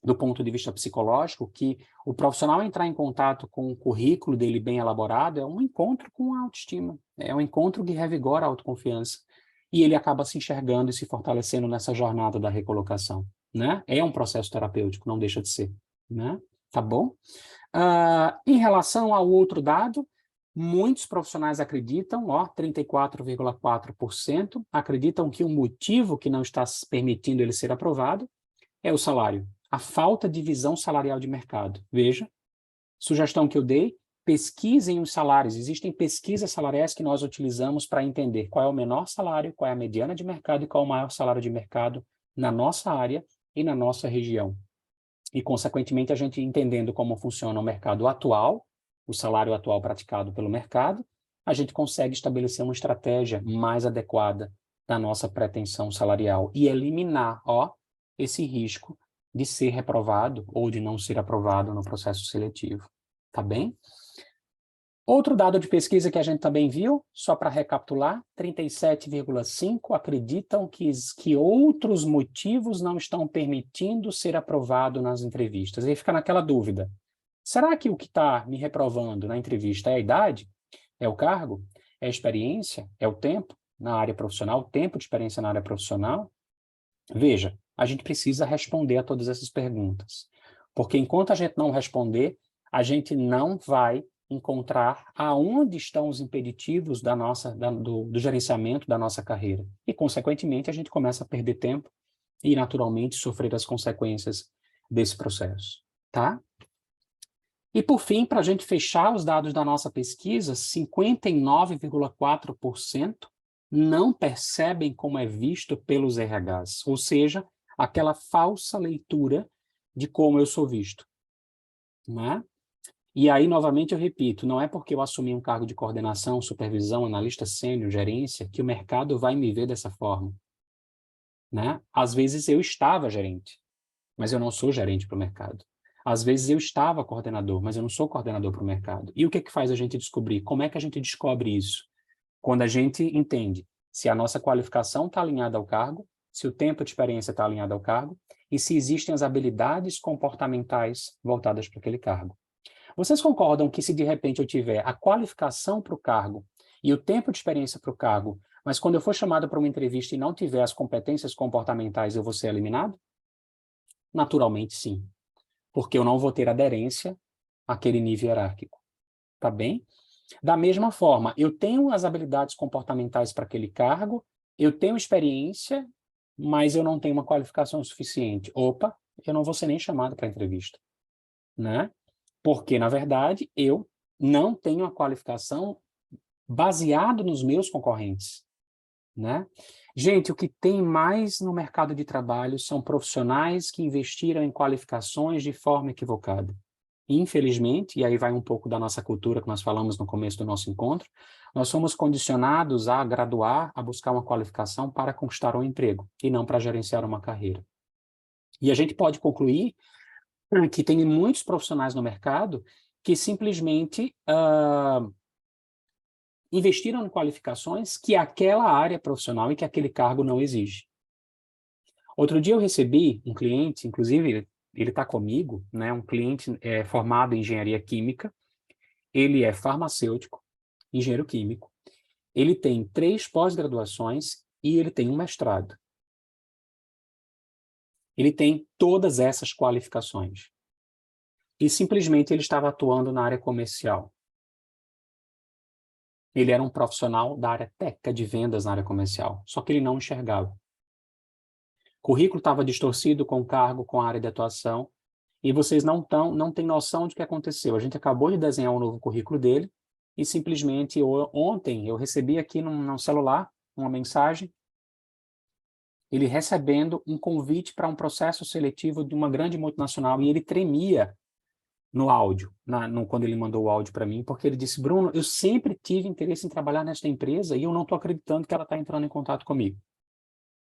Speaker 1: do ponto de vista psicológico, que o profissional entrar em contato com o currículo dele bem elaborado é um encontro com a autoestima, é um encontro que revigora a autoconfiança, e ele acaba se enxergando e se fortalecendo nessa jornada da recolocação, né? É um processo terapêutico, não deixa de ser, né? Tá bom? Em relação ao outro dado, muitos profissionais acreditam, 34,4%, acreditam que o motivo que não está permitindo ele ser aprovado é o salário, a falta de visão salarial de mercado. Veja, sugestão que eu dei, pesquisem os salários. Existem pesquisas salariais que nós utilizamos para entender qual é o menor salário, qual é a mediana de mercado e qual é o maior salário de mercado na nossa área e na nossa região. E, consequentemente, a gente entendendo como funciona o mercado atual, o salário atual praticado pelo mercado, a gente consegue estabelecer uma estratégia mais adequada da nossa pretensão salarial e eliminar, esse risco de ser reprovado ou de não ser aprovado no processo seletivo. Tá bem? Outro dado de pesquisa que a gente também viu, só para recapitular, 37,5% acreditam que outros motivos não estão permitindo ser aprovado nas entrevistas. E aí fica naquela dúvida, será que o que está me reprovando na entrevista é a idade? É o cargo? É a experiência? É o tempo na área profissional? O tempo de experiência na área profissional? Veja, a gente precisa responder a todas essas perguntas. Porque enquanto a gente não responder, a gente não vai encontrar aonde estão os impeditivos do gerenciamento da nossa carreira. E, consequentemente, a gente começa a perder tempo e, naturalmente, sofrer as consequências desse processo. Tá? E, por fim, para a gente fechar os dados da nossa pesquisa, 59,4% não percebem como é visto pelos RHs, ou seja, aquela falsa leitura de como eu sou visto. Né? E aí, novamente, eu repito, não é porque eu assumi um cargo de coordenação, supervisão, analista sênior, gerência, que o mercado vai me ver dessa forma. Né? Às vezes eu estava gerente, mas eu não sou gerente para o mercado. Às vezes eu estava coordenador, mas eu não sou coordenador para o mercado. E o que faz a gente descobrir? Como é que a gente descobre isso? Quando a gente entende se a nossa qualificação está alinhada ao cargo, se o tempo de experiência está alinhado ao cargo e se existem as habilidades comportamentais voltadas para aquele cargo. Vocês concordam que se de repente eu tiver a qualificação para o cargo e o tempo de experiência para o cargo, mas quando eu for chamado para uma entrevista e não tiver as competências comportamentais, eu vou ser eliminado? Naturalmente, sim. Porque eu não vou ter aderência àquele nível hierárquico. Tá bem? Da mesma forma, eu tenho as habilidades comportamentais para aquele cargo, eu tenho experiência, mas eu não tenho uma qualificação suficiente. Opa, eu não vou ser nem chamado para a entrevista. Né? Porque, na verdade, eu não tenho a qualificação baseado nos meus concorrentes. Né? Gente, o que tem mais no mercado de trabalho são profissionais que investiram em qualificações de forma equivocada. Infelizmente, e aí vai um pouco da nossa cultura que nós falamos no começo do nosso encontro, nós somos condicionados a graduar, a buscar uma qualificação para conquistar um emprego, e não para gerenciar uma carreira. E a gente pode concluir que tem muitos profissionais no mercado que simplesmente investiram em qualificações que aquela área profissional e que aquele cargo não exige. Outro dia eu recebi um cliente, inclusive ele está comigo, né, um cliente formado em engenharia química, ele é farmacêutico, engenheiro químico, ele tem 3 pós-graduações e ele tem um mestrado. Ele tem todas essas qualificações. E simplesmente ele estava atuando na área comercial. Ele era um profissional da área técnica de vendas na área comercial, só que ele não enxergava. O currículo estava distorcido com o cargo, com a área de atuação, e vocês não têm noção de que aconteceu. A gente acabou de desenhar um novo currículo dele, e simplesmente ontem eu recebi aqui no celular uma mensagem, ele recebendo um convite para um processo seletivo de uma grande multinacional, e ele tremia no áudio, quando ele mandou o áudio para mim, porque ele disse, Bruno, eu sempre tive interesse em trabalhar nesta empresa e eu não estou acreditando que ela está entrando em contato comigo.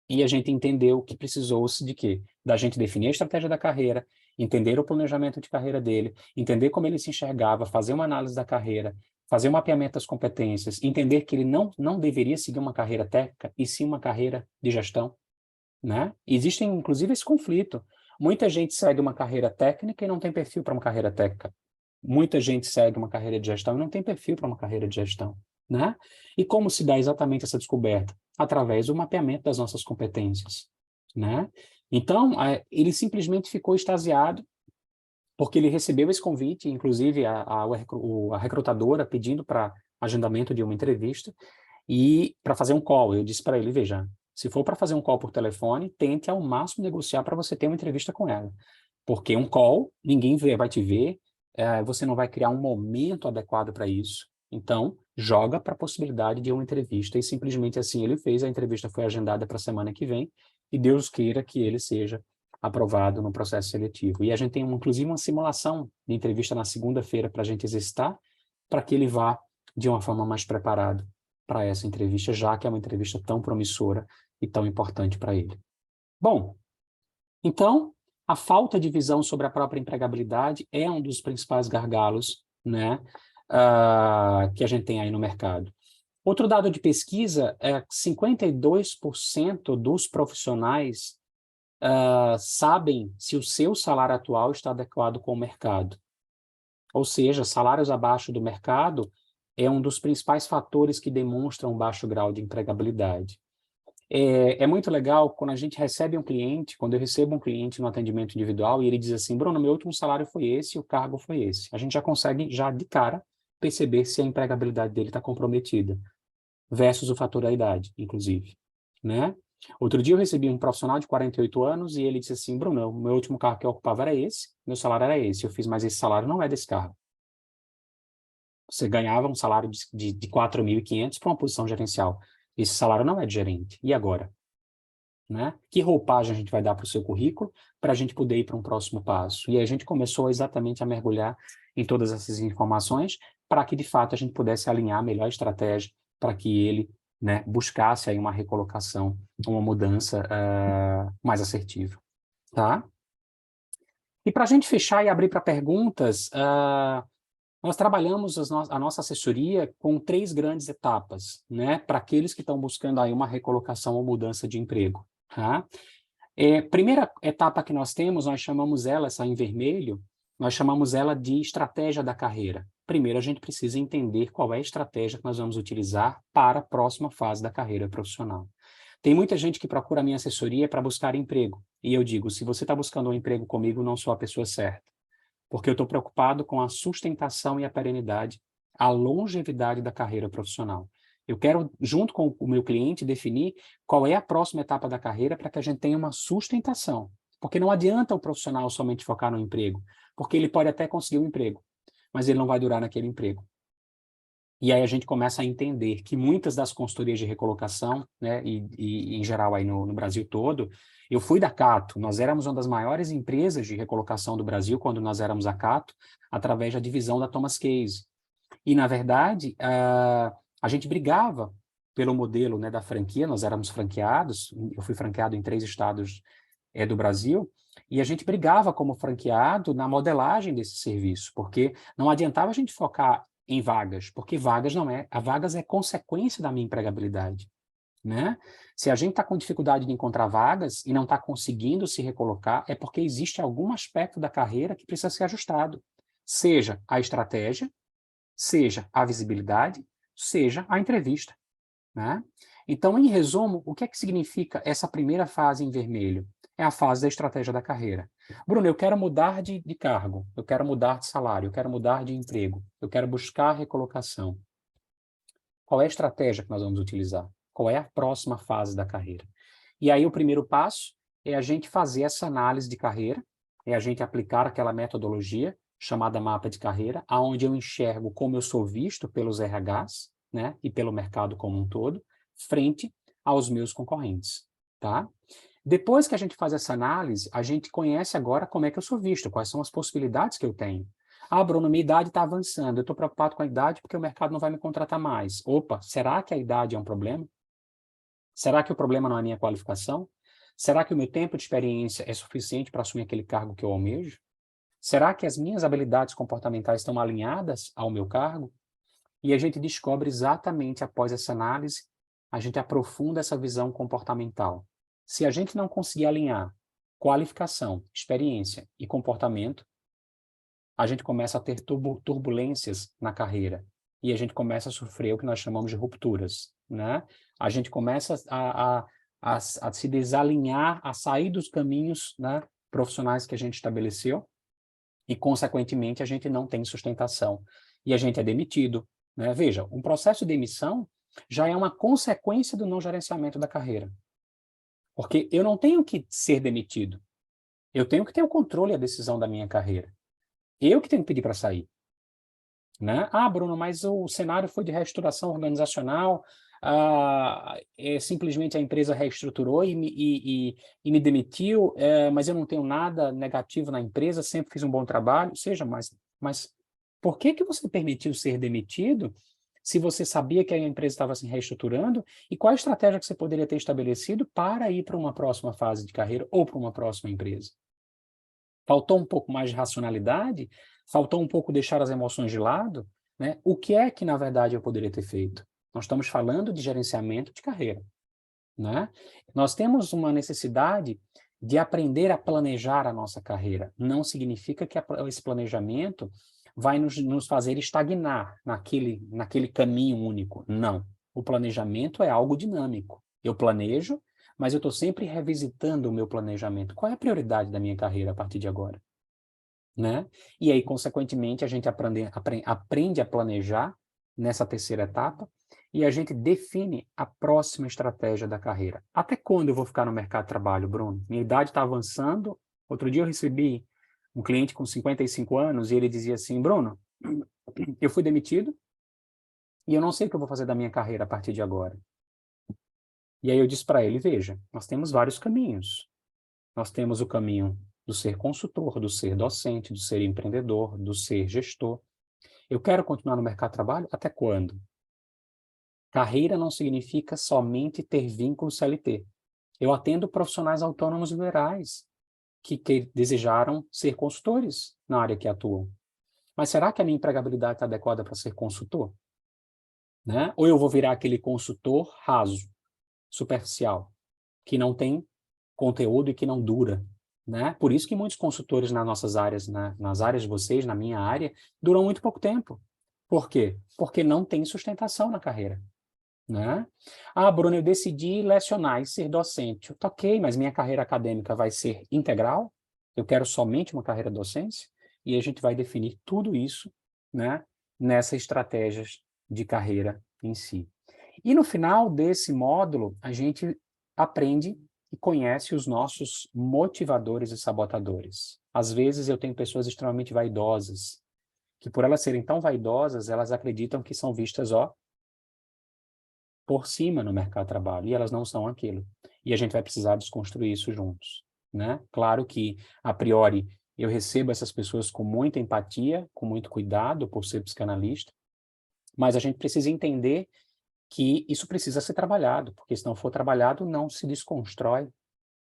Speaker 1: E a gente entendeu que precisou-se de quê? Da gente definir a estratégia da carreira, entender o planejamento de carreira dele, entender como ele se enxergava, fazer uma análise da carreira, fazer um mapeamento das competências, entender que ele não deveria seguir uma carreira técnica, e sim uma carreira de gestão, né? Existe, inclusive, esse conflito. Muita gente segue uma carreira técnica e não tem perfil para uma carreira técnica. Muita gente segue uma carreira de gestão e não tem perfil para uma carreira de gestão, né? E como se dá exatamente essa descoberta? Através do mapeamento das nossas competências, né? Então, ele simplesmente ficou extasiado porque ele recebeu esse convite, inclusive a recrutadora pedindo para agendamento de uma entrevista e para fazer um call. Eu disse para ele, veja, se for para fazer um call por telefone, tente ao máximo negociar para você ter uma entrevista com ela. Porque um call, ninguém vai te ver, você não vai criar um momento adequado para isso. Então, joga para a possibilidade de uma entrevista. E simplesmente assim ele fez, a entrevista foi agendada para a semana que vem, e Deus queira que ele seja aprovado no processo seletivo. E a gente tem, inclusive, uma simulação de entrevista na segunda-feira para a gente exercitar, para que ele vá de uma forma mais preparado para essa entrevista, já que é uma entrevista tão promissora e tão importante para ele. Bom, então, a falta de visão sobre a própria empregabilidade é um dos principais gargalos, né, que a gente tem aí no mercado. Outro dado de pesquisa é que 52% dos profissionais sabem se o seu salário atual está adequado com o mercado. Ou seja, salários abaixo do mercado é um dos principais fatores que demonstram um baixo grau de empregabilidade. É muito legal quando a gente recebe um cliente, quando eu recebo um cliente no atendimento individual e ele diz assim, Bruno, meu último salário foi esse, o cargo foi esse. A gente já consegue, já de cara, perceber se a empregabilidade dele está comprometida, versus o fator da idade, inclusive, né? Outro dia eu recebi um profissional de 48 anos e ele disse assim, Bruno, o meu último cargo que eu ocupava era esse, meu salário era esse. Eu fiz, mas esse salário não é desse cargo. Você ganhava um salário de 4.500 para uma posição gerencial. Esse salário não é de gerente. E agora? Né? Que roupagem a gente vai dar para o seu currículo para a gente poder ir para um próximo passo? E aí a gente começou exatamente a mergulhar em todas essas informações para que, de fato, a gente pudesse alinhar a melhor estratégia para que ele, né, buscasse aí uma recolocação, uma mudança mais assertiva. Tá? E para a gente fechar e abrir para perguntas, nós trabalhamos a nossa assessoria com 3 grandes etapas, né, para aqueles que estão buscando aí uma recolocação ou mudança de emprego. Tá? Primeira etapa que nós temos, nós chamamos ela, essa em vermelho, nós chamamos ela de estratégia da carreira. Primeiro, a gente precisa entender qual é a estratégia que nós vamos utilizar para a próxima fase da carreira profissional. Tem muita gente que procura a minha assessoria para buscar emprego. E eu digo, se você está buscando um emprego comigo, não sou a pessoa certa. Porque eu estou preocupado com a sustentação e a perenidade, a longevidade da carreira profissional. Eu quero, junto com o meu cliente, definir qual é a próxima etapa da carreira para que a gente tenha uma sustentação. Porque não adianta o profissional somente focar no emprego, porque ele pode até conseguir um emprego, mas ele não vai durar naquele emprego. E aí a gente começa a entender que muitas das consultorias de recolocação, né, e em geral aí no Brasil todo, eu fui da Cato, nós éramos uma das maiores empresas de recolocação do Brasil quando nós éramos a Cato, através da divisão da Thomas Case. E, na verdade, a gente brigava pelo modelo, né, da franquia, nós éramos franqueados, eu fui franqueado em 3 estados do Brasil, e a gente brigava como franqueado na modelagem desse serviço, porque não adiantava a gente focar em vagas, porque vagas é consequência da minha empregabilidade, né? Se a gente está com dificuldade de encontrar vagas e não está conseguindo se recolocar, é porque existe algum aspecto da carreira que precisa ser ajustado, seja a estratégia, seja a visibilidade, seja a entrevista, né? Então, em resumo, o que é que significa essa primeira fase em vermelho? É a fase da estratégia da carreira. Bruno, eu quero mudar de cargo, eu quero mudar de salário, eu quero mudar de emprego, eu quero buscar recolocação. Qual é a estratégia que nós vamos utilizar? Qual é a próxima fase da carreira? E aí o primeiro passo é a gente fazer essa análise de carreira, é a gente aplicar aquela metodologia chamada mapa de carreira, aonde eu enxergo como eu sou visto pelos RHs, né, e pelo mercado como um todo, frente aos meus concorrentes, tá? Depois que a gente faz essa análise, a gente conhece agora como é que eu sou visto, quais são as possibilidades que eu tenho. Ah, Bruno, minha idade está avançando, eu estou preocupado com a idade porque o mercado não vai me contratar mais. Opa, será que a idade é um problema? Será que o problema não é a minha qualificação? Será que o meu tempo de experiência é suficiente para assumir aquele cargo que eu almejo? Será que as minhas habilidades comportamentais estão alinhadas ao meu cargo? E a gente descobre exatamente após essa análise, a gente aprofunda essa visão comportamental. Se a gente não conseguir alinhar qualificação, experiência e comportamento, a gente começa a ter turbulências na carreira e a gente começa a sofrer o que nós chamamos de rupturas, né? A gente começa a se desalinhar, a sair dos caminhos, né, profissionais que a gente estabeleceu e, consequentemente, a gente não tem sustentação e a gente é demitido, né? Veja, um processo de demissão já é uma consequência do não gerenciamento da carreira, porque eu não tenho que ser demitido, eu tenho que ter o controle e a decisão da minha carreira. Eu que tenho que pedir para sair, né? Ah, Bruno, mas o cenário foi de reestruturação organizacional, simplesmente a empresa reestruturou e me demitiu, mas eu não tenho nada negativo na empresa, sempre fiz um bom trabalho, mas por que você permitiu ser demitido se você sabia que a empresa estava se reestruturando e qual a estratégia que você poderia ter estabelecido para ir para uma próxima fase de carreira ou para uma próxima empresa? Faltou um pouco mais de racionalidade? Faltou um pouco deixar as emoções de lado? Né? O que é que, na verdade, eu poderia ter feito? Nós estamos falando de gerenciamento de carreira, né? Nós temos uma necessidade de aprender a planejar a nossa carreira. Não significa que esse planejamento vai nos fazer estagnar naquele caminho único. Não. O planejamento é algo dinâmico. Eu planejo, mas eu estou sempre revisitando o meu planejamento. Qual é a prioridade da minha carreira a partir de agora? Né? E aí, consequentemente, a gente aprende a planejar nessa terceira etapa e a gente define a próxima estratégia da carreira. Até quando eu vou ficar no mercado de trabalho, Bruno? Minha idade está avançando. Outro dia eu recebi um cliente com 55 anos e ele dizia assim, Bruno, eu fui demitido e eu não sei o que eu vou fazer da minha carreira a partir de agora. E aí eu disse para ele, veja, nós temos vários caminhos. Nós temos o caminho do ser consultor, do ser docente, do ser empreendedor, do ser gestor. Eu quero continuar no mercado de trabalho até quando? Carreira não significa somente ter vínculo CLT. Eu atendo profissionais autônomos liberais que desejaram ser consultores na área que atuam. Mas será que a minha empregabilidade está adequada para ser consultor? Né? Ou eu vou virar aquele consultor raso, superficial, que não tem conteúdo e que não dura, né? Por isso que muitos consultores nas nossas áreas, nas áreas de vocês, na minha área, duram muito pouco tempo. Por quê? Porque não tem sustentação na carreira, né? Ah, Bruno, eu decidi lecionar e ser docente. Ok, mas minha carreira acadêmica vai ser integral? Eu quero somente uma carreira docência? E a gente vai definir tudo isso, né, nessas estratégias de carreira em si. E no final desse módulo, a gente aprende e conhece os nossos motivadores e sabotadores. Às vezes eu tenho pessoas extremamente vaidosas, que por elas serem tão vaidosas, elas acreditam que são vistas, ó, por cima no mercado de trabalho, e elas não são aquilo. E a gente vai precisar desconstruir isso juntos, né? Claro que, a priori, eu recebo essas pessoas com muita empatia, com muito cuidado, por ser psicanalista, mas a gente precisa entender que isso precisa ser trabalhado, porque se não for trabalhado, não se desconstrói,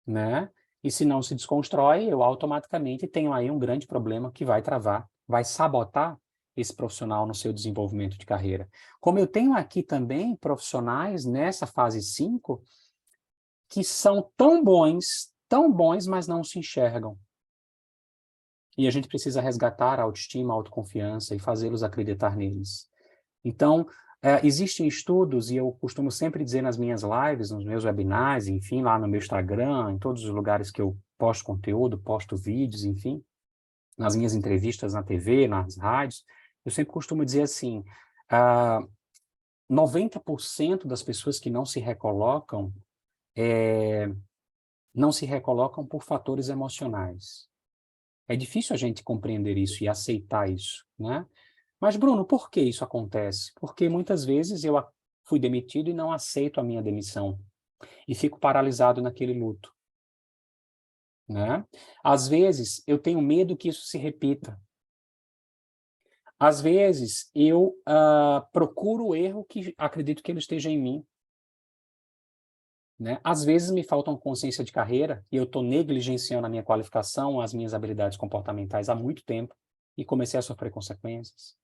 Speaker 1: né? E se não se desconstrói, eu automaticamente tenho aí um grande problema que vai travar, vai sabotar esse profissional no seu desenvolvimento de carreira. Como eu tenho aqui também profissionais nessa fase 5 que são tão bons, mas não se enxergam. E a gente precisa resgatar a autoestima, a autoconfiança e fazê-los acreditar neles. Então, existem estudos, e eu costumo sempre dizer nas minhas lives, nos meus webinars, enfim, lá no meu Instagram, em todos os lugares que eu posto conteúdo, posto vídeos, enfim, nas minhas entrevistas na TV, nas rádios, eu sempre costumo dizer assim, 90% das pessoas que não se recolocam por fatores emocionais. É difícil a gente compreender isso e aceitar isso, né? Mas, Bruno, por que isso acontece? Porque muitas vezes eu fui demitido e não aceito a minha demissão. E fico paralisado naquele luto, né? Às vezes, eu tenho medo que isso se repita. Às vezes, eu procuro o erro que acredito que ele esteja em mim, né? Às vezes, me falta uma consciência de carreira e eu estou negligenciando a minha qualificação, as minhas habilidades comportamentais há muito tempo e comecei a sofrer consequências.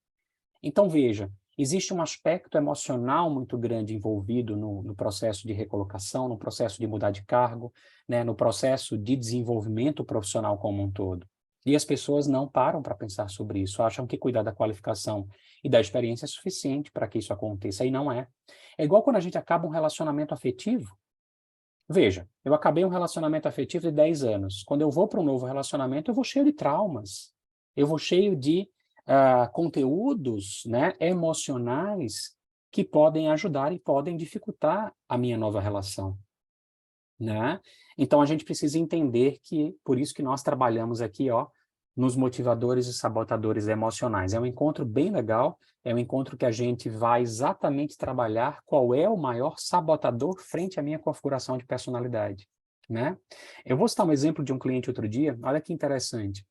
Speaker 1: Então, veja, existe um aspecto emocional muito grande envolvido no processo de recolocação, no processo de mudar de cargo, né, no processo de desenvolvimento profissional como um todo. E as pessoas não param para pensar sobre isso, acham que cuidar da qualificação e da experiência é suficiente para que isso aconteça, e não é. É igual quando a gente acaba um relacionamento afetivo. Veja, eu acabei um relacionamento afetivo de 10 anos. Quando eu vou para um novo relacionamento, eu vou cheio de traumas. Eu vou cheio de conteúdos, né, emocionais que podem ajudar e podem dificultar a minha nova relação, né? Então, a gente precisa entender que, por isso que nós trabalhamos aqui, ó, nos motivadores e sabotadores emocionais. É um encontro bem legal, é um encontro que a gente vai exatamente trabalhar qual é o maior sabotador frente à minha configuração de personalidade, né? Eu vou citar um exemplo de um cliente outro dia, olha que interessante.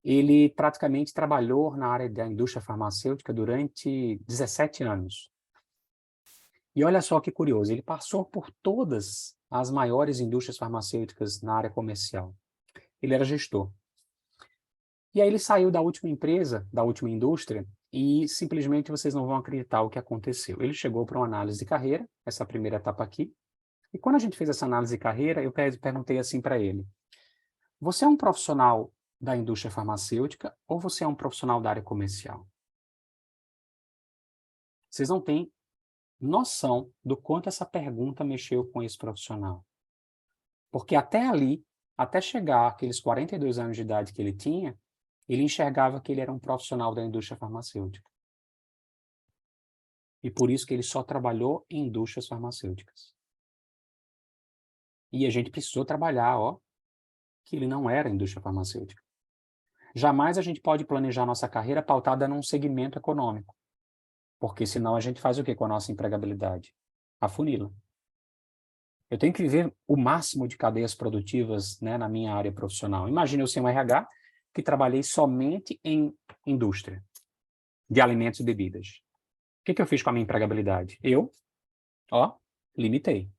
Speaker 1: Ele praticamente trabalhou na área da indústria farmacêutica durante 17 anos. E olha só que curioso, ele passou por todas as maiores indústrias farmacêuticas na área comercial. Ele era gestor. E aí ele saiu da última empresa, da última indústria, e simplesmente vocês não vão acreditar o que aconteceu. Ele chegou para uma análise de carreira, essa primeira etapa aqui, e quando a gente fez essa análise de carreira, eu perguntei assim para ele: você é um profissional da indústria farmacêutica ou você é um profissional da área comercial? Vocês não têm noção do quanto essa pergunta mexeu com esse profissional. Porque até ali, até chegar àqueles 42 anos de idade que ele tinha, ele enxergava que ele era um profissional da indústria farmacêutica. E por isso que ele só trabalhou em indústrias farmacêuticas. E a gente precisou trabalhar, ó, que ele não era indústria farmacêutica. Jamais a gente pode planejar nossa carreira pautada num segmento econômico. Porque senão a gente faz o que com a nossa empregabilidade? Afunila. Eu tenho que viver o máximo de cadeias produtivas, né, na minha área profissional. Imagina eu ser um RH que trabalhei somente em indústria de alimentos e bebidas. O que eu fiz com a minha empregabilidade? Limitei.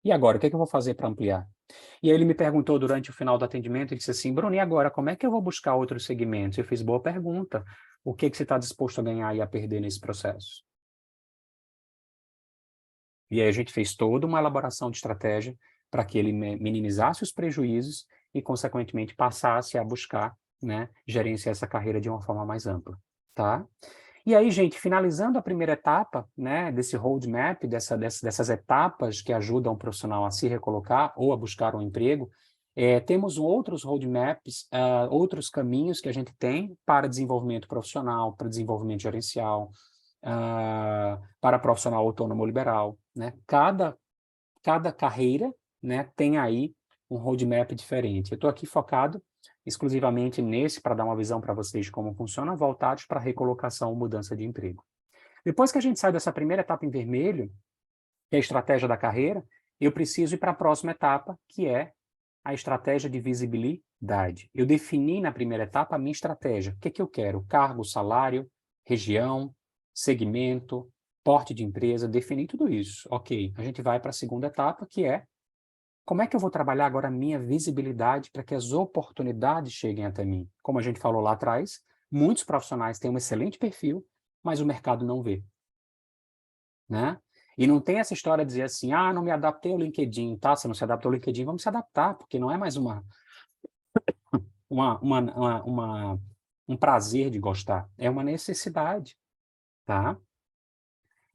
Speaker 1: E agora, o que eu vou fazer para ampliar? E aí ele me perguntou durante o final do atendimento, ele disse assim: Bruno, e agora, como é que eu vou buscar outros segmentos? Eu fiz: boa pergunta. O que você está disposto a ganhar e a perder nesse processo? E aí a gente fez toda uma elaboração de estratégia para que ele minimizasse os prejuízos e, consequentemente, passasse a buscar, né, gerenciar essa carreira de uma forma mais ampla, tá? E aí, gente, finalizando a primeira etapa, né, desse roadmap, dessas etapas que ajudam o profissional a se recolocar ou a buscar um emprego, temos outros roadmaps, outros caminhos que a gente tem para desenvolvimento profissional, para desenvolvimento gerencial, para profissional autônomo liberal, né? Cada carreira, né, tem aí um roadmap diferente. Eu estou aqui focado exclusivamente nesse, para dar uma visão para vocês de como funciona, voltados para recolocação ou mudança de emprego. Depois que a gente sai dessa primeira etapa em vermelho, que é a estratégia da carreira, eu preciso ir para a próxima etapa, que é a estratégia de visibilidade. Eu defini na primeira etapa a minha estratégia. O que é que eu quero? Cargo, salário, região, segmento, porte de empresa, defini tudo isso. Ok, a gente vai para a segunda etapa, que é como é que eu vou trabalhar agora a minha visibilidade para que as oportunidades cheguem até mim? Como a gente falou lá atrás, muitos profissionais têm um excelente perfil, mas o mercado não vê, né? E não tem essa história de dizer assim, ah, não me adaptei ao LinkedIn, tá? Se não se adaptou ao LinkedIn, vamos se adaptar, porque não é mais um prazer de gostar, é uma necessidade, tá?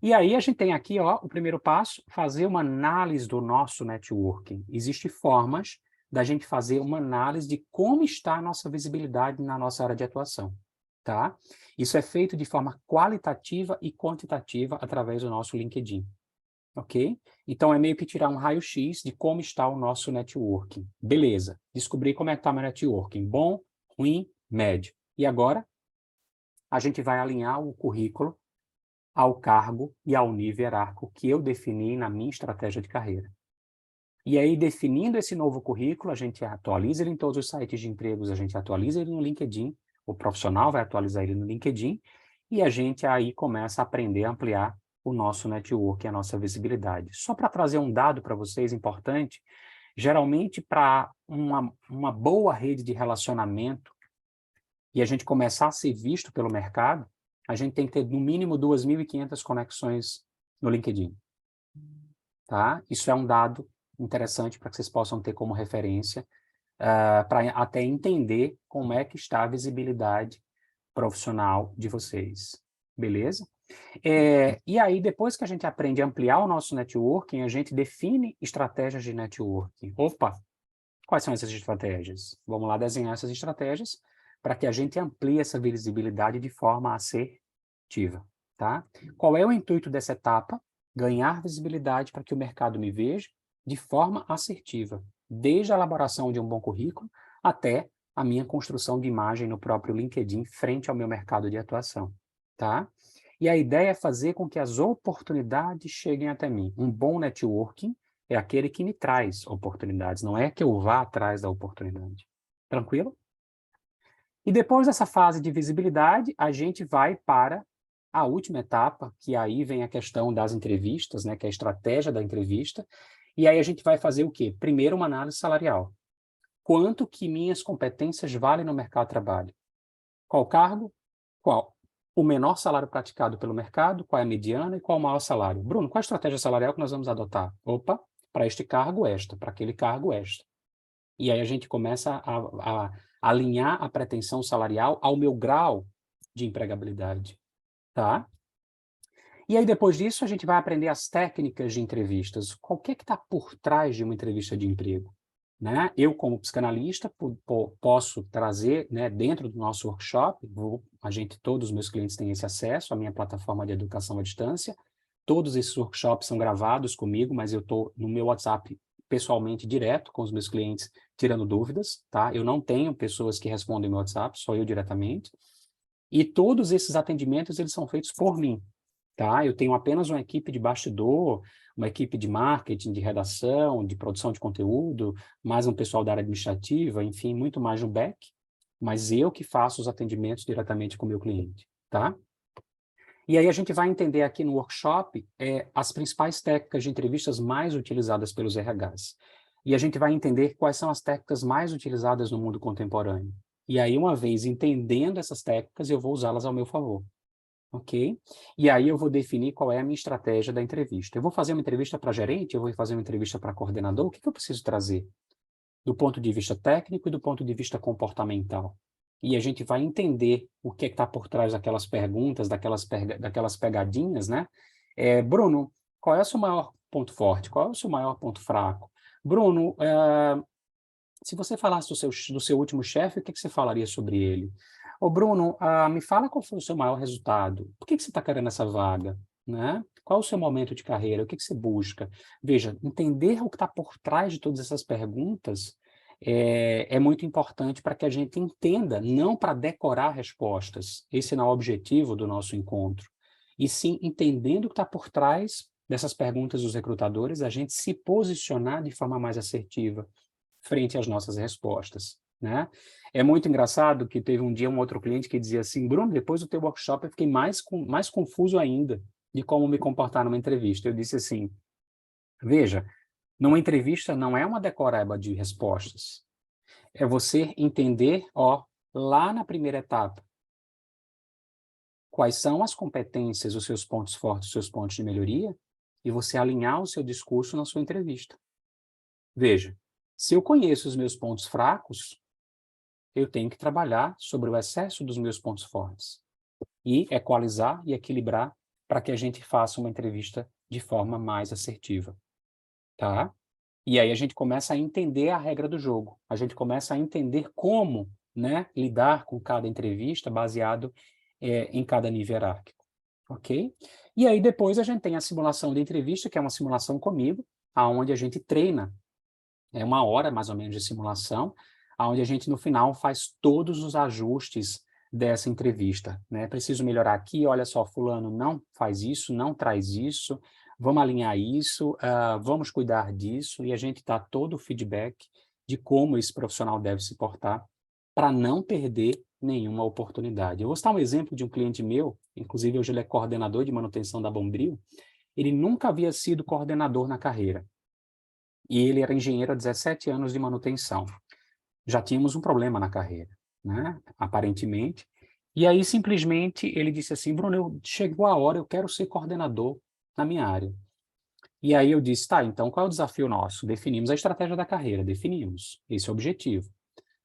Speaker 1: E aí a gente tem aqui, ó, o primeiro passo, fazer uma análise do nosso networking. Existem formas da gente fazer uma análise de como está a nossa visibilidade na nossa área de atuação, tá? Isso é feito de forma qualitativa e quantitativa através do nosso LinkedIn, ok? Então é meio que tirar um raio-x de como está o nosso networking. Beleza, descobri como é que está meu networking, bom, ruim, médio. E agora a gente vai alinhar o currículo ao cargo e ao nível hierárquico que eu defini na minha estratégia de carreira. E aí, definindo esse novo currículo, a gente atualiza ele em todos os sites de empregos, a gente atualiza ele no LinkedIn, o profissional vai atualizar ele no LinkedIn, e a gente aí começa a aprender a ampliar o nosso network e a nossa visibilidade. Só para trazer um dado para vocês importante, geralmente para uma boa rede de relacionamento e a gente começar a ser visto pelo mercado, a gente tem que ter no mínimo 2.500 conexões no LinkedIn, tá? Isso é um dado interessante para que vocês possam ter como referência, para até entender como é que está a visibilidade profissional de vocês, beleza? E aí, depois que a gente aprende a ampliar o nosso networking, a gente define estratégias de networking. Opa, quais são essas estratégias? Vamos lá desenhar essas estratégias para que a gente amplie essa visibilidade de forma assertiva, tá? Qual é o intuito dessa etapa? Ganhar visibilidade para que o mercado me veja de forma assertiva, desde a elaboração de um bom currículo até a minha construção de imagem no próprio LinkedIn frente ao meu mercado de atuação, tá? E a ideia é fazer com que as oportunidades cheguem até mim. Um bom networking é aquele que me traz oportunidades, não é que eu vá atrás da oportunidade. Tranquilo? E depois dessa fase de visibilidade, a gente vai para a última etapa, que aí vem a questão das entrevistas, né, que é a estratégia da entrevista, e aí a gente vai fazer o quê? Primeiro, uma análise salarial. Quanto que minhas competências valem no mercado de trabalho? Qual cargo? Qual o menor salário praticado pelo mercado? Qual é a mediana e qual o maior salário? Bruno, qual a estratégia salarial que nós vamos adotar? Opa, para este cargo esta, para aquele cargo esta. E aí a gente começa a alinhar a pretensão salarial ao meu grau de empregabilidade, tá? E aí depois disso a gente vai aprender as técnicas de entrevistas. O que está por trás de uma entrevista de emprego? Né? Eu, como psicanalista, posso trazer, né, dentro do nosso workshop, todos os meus clientes têm esse acesso à minha plataforma de educação à distância, todos esses workshops são gravados comigo, mas eu estou no meu WhatsApp pessoalmente direto com os meus clientes, tirando dúvidas, tá? Eu não tenho pessoas que respondem meu WhatsApp, só eu diretamente, e todos esses atendimentos, eles são feitos por mim, tá? Eu tenho apenas uma equipe de bastidor, uma equipe de marketing, de redação, de produção de conteúdo, mais um pessoal da área administrativa, enfim, muito mais no back, mas eu que faço os atendimentos diretamente com o meu cliente, tá? E aí a gente vai entender aqui no workshop as principais técnicas de entrevistas mais utilizadas pelos RHs. E a gente vai entender quais são as técnicas mais utilizadas no mundo contemporâneo. E aí, uma vez entendendo essas técnicas, eu vou usá-las ao meu favor. Ok? E aí eu vou definir qual é a minha estratégia da entrevista. Eu vou fazer uma entrevista para gerente? Eu vou fazer uma entrevista para coordenador? O que eu preciso trazer? Do ponto de vista técnico e do ponto de vista comportamental. E a gente vai entender o que está por trás daquelas perguntas, daquelas pegadinhas, né? Bruno, qual é o seu maior ponto forte? Qual é o seu maior ponto fraco? Bruno, se você falasse do seu último chefe, o que você falaria sobre ele? Ô, Bruno, me fala qual foi o seu maior resultado. Por que você está querendo essa vaga? Né? Qual é o seu momento de carreira? O que você busca? Veja, entender o que está por trás de todas essas perguntas é muito importante para que a gente entenda, não para decorar respostas. Esse não é o objetivo do nosso encontro. E sim, entendendo o que está por trás dessas perguntas dos recrutadores, a gente se posicionar de forma mais assertiva frente às nossas respostas, né? É muito engraçado que teve um dia um outro cliente que dizia assim, Bruno, depois do teu workshop eu fiquei mais confuso ainda de como me comportar numa entrevista. Eu disse assim, veja, numa entrevista não é uma decoreba de respostas, é você entender, lá na primeira etapa, quais são as competências, os seus pontos fortes, os seus pontos de melhoria, e você alinhar o seu discurso na sua entrevista. Veja, se eu conheço os meus pontos fracos, eu tenho que trabalhar sobre o excesso dos meus pontos fortes e equalizar e equilibrar para que a gente faça uma entrevista de forma mais assertiva, tá? E aí a gente começa a entender a regra do jogo, a gente começa a entender como, né, lidar com cada entrevista baseado em cada nível hierárquico, ok? E aí depois a gente tem a simulação de entrevista, que é uma simulação comigo, aonde a gente treina, 1 hora mais ou menos de simulação, onde a gente no final faz todos os ajustes dessa entrevista, né? Preciso melhorar aqui, olha só, fulano não faz isso, não traz isso, vamos alinhar isso, vamos cuidar disso, e a gente dá todo o feedback de como esse profissional deve se portar para não perder nenhuma oportunidade. Eu vou citar um exemplo de um cliente meu, inclusive hoje ele é coordenador de manutenção da Bombril, ele nunca havia sido coordenador na carreira, e ele era engenheiro há 17 anos de manutenção. Já tínhamos um problema na carreira, né? Aparentemente. E aí, simplesmente, ele disse assim, Bruno, chegou a hora, eu quero ser coordenador na minha área. E aí eu disse, tá, então qual é o desafio nosso? Definimos a estratégia da carreira, definimos. Esse é o objetivo.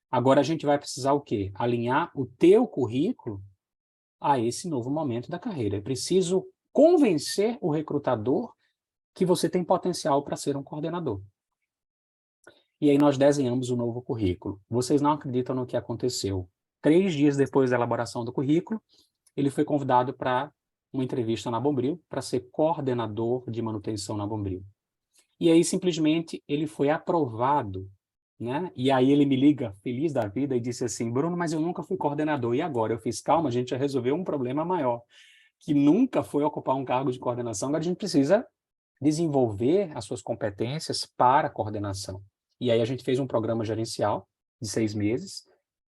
Speaker 1: Agora a gente vai precisar o quê? Alinhar o teu currículo a esse novo momento da carreira. Eu preciso convencer o recrutador que você tem potencial para ser um coordenador. E aí nós desenhamos o novo currículo. Vocês não acreditam no que aconteceu. 3 dias depois da elaboração do currículo, ele foi convidado para uma entrevista na Bombril, para ser coordenador de manutenção na Bombril. E aí, simplesmente, ele foi aprovado, né? E aí ele me liga, feliz da vida, e disse assim, Bruno, mas eu nunca fui coordenador. E agora? Eu fiz, calma, a gente já resolveu um problema maior, que nunca foi ocupar um cargo de coordenação, agora a gente precisa desenvolver as suas competências para a coordenação. E aí a gente fez um programa gerencial de 6 meses,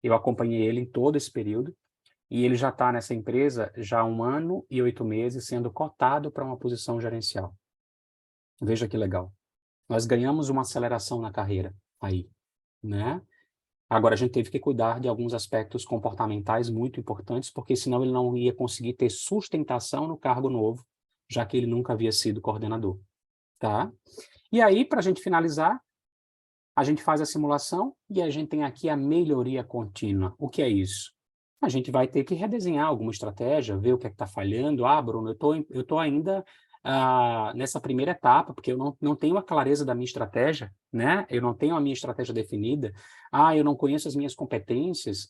Speaker 1: eu acompanhei ele em todo esse período, e ele já está nessa empresa já há 1 ano e 8 meses, sendo cotado para uma posição gerencial. Veja que legal. Nós ganhamos uma aceleração na carreira aí, né? Agora, a gente teve que cuidar de alguns aspectos comportamentais muito importantes, porque senão ele não ia conseguir ter sustentação no cargo novo, já que ele nunca havia sido coordenador, tá? E aí, para a gente finalizar, a gente faz a simulação e a gente tem aqui a melhoria contínua. O que é isso? A gente vai ter que redesenhar alguma estratégia, ver o que é que está falhando. Bruno, eu tô ainda nessa primeira etapa, porque eu não tenho a clareza da minha estratégia, né? Eu não tenho a minha estratégia definida. Eu não conheço as minhas competências.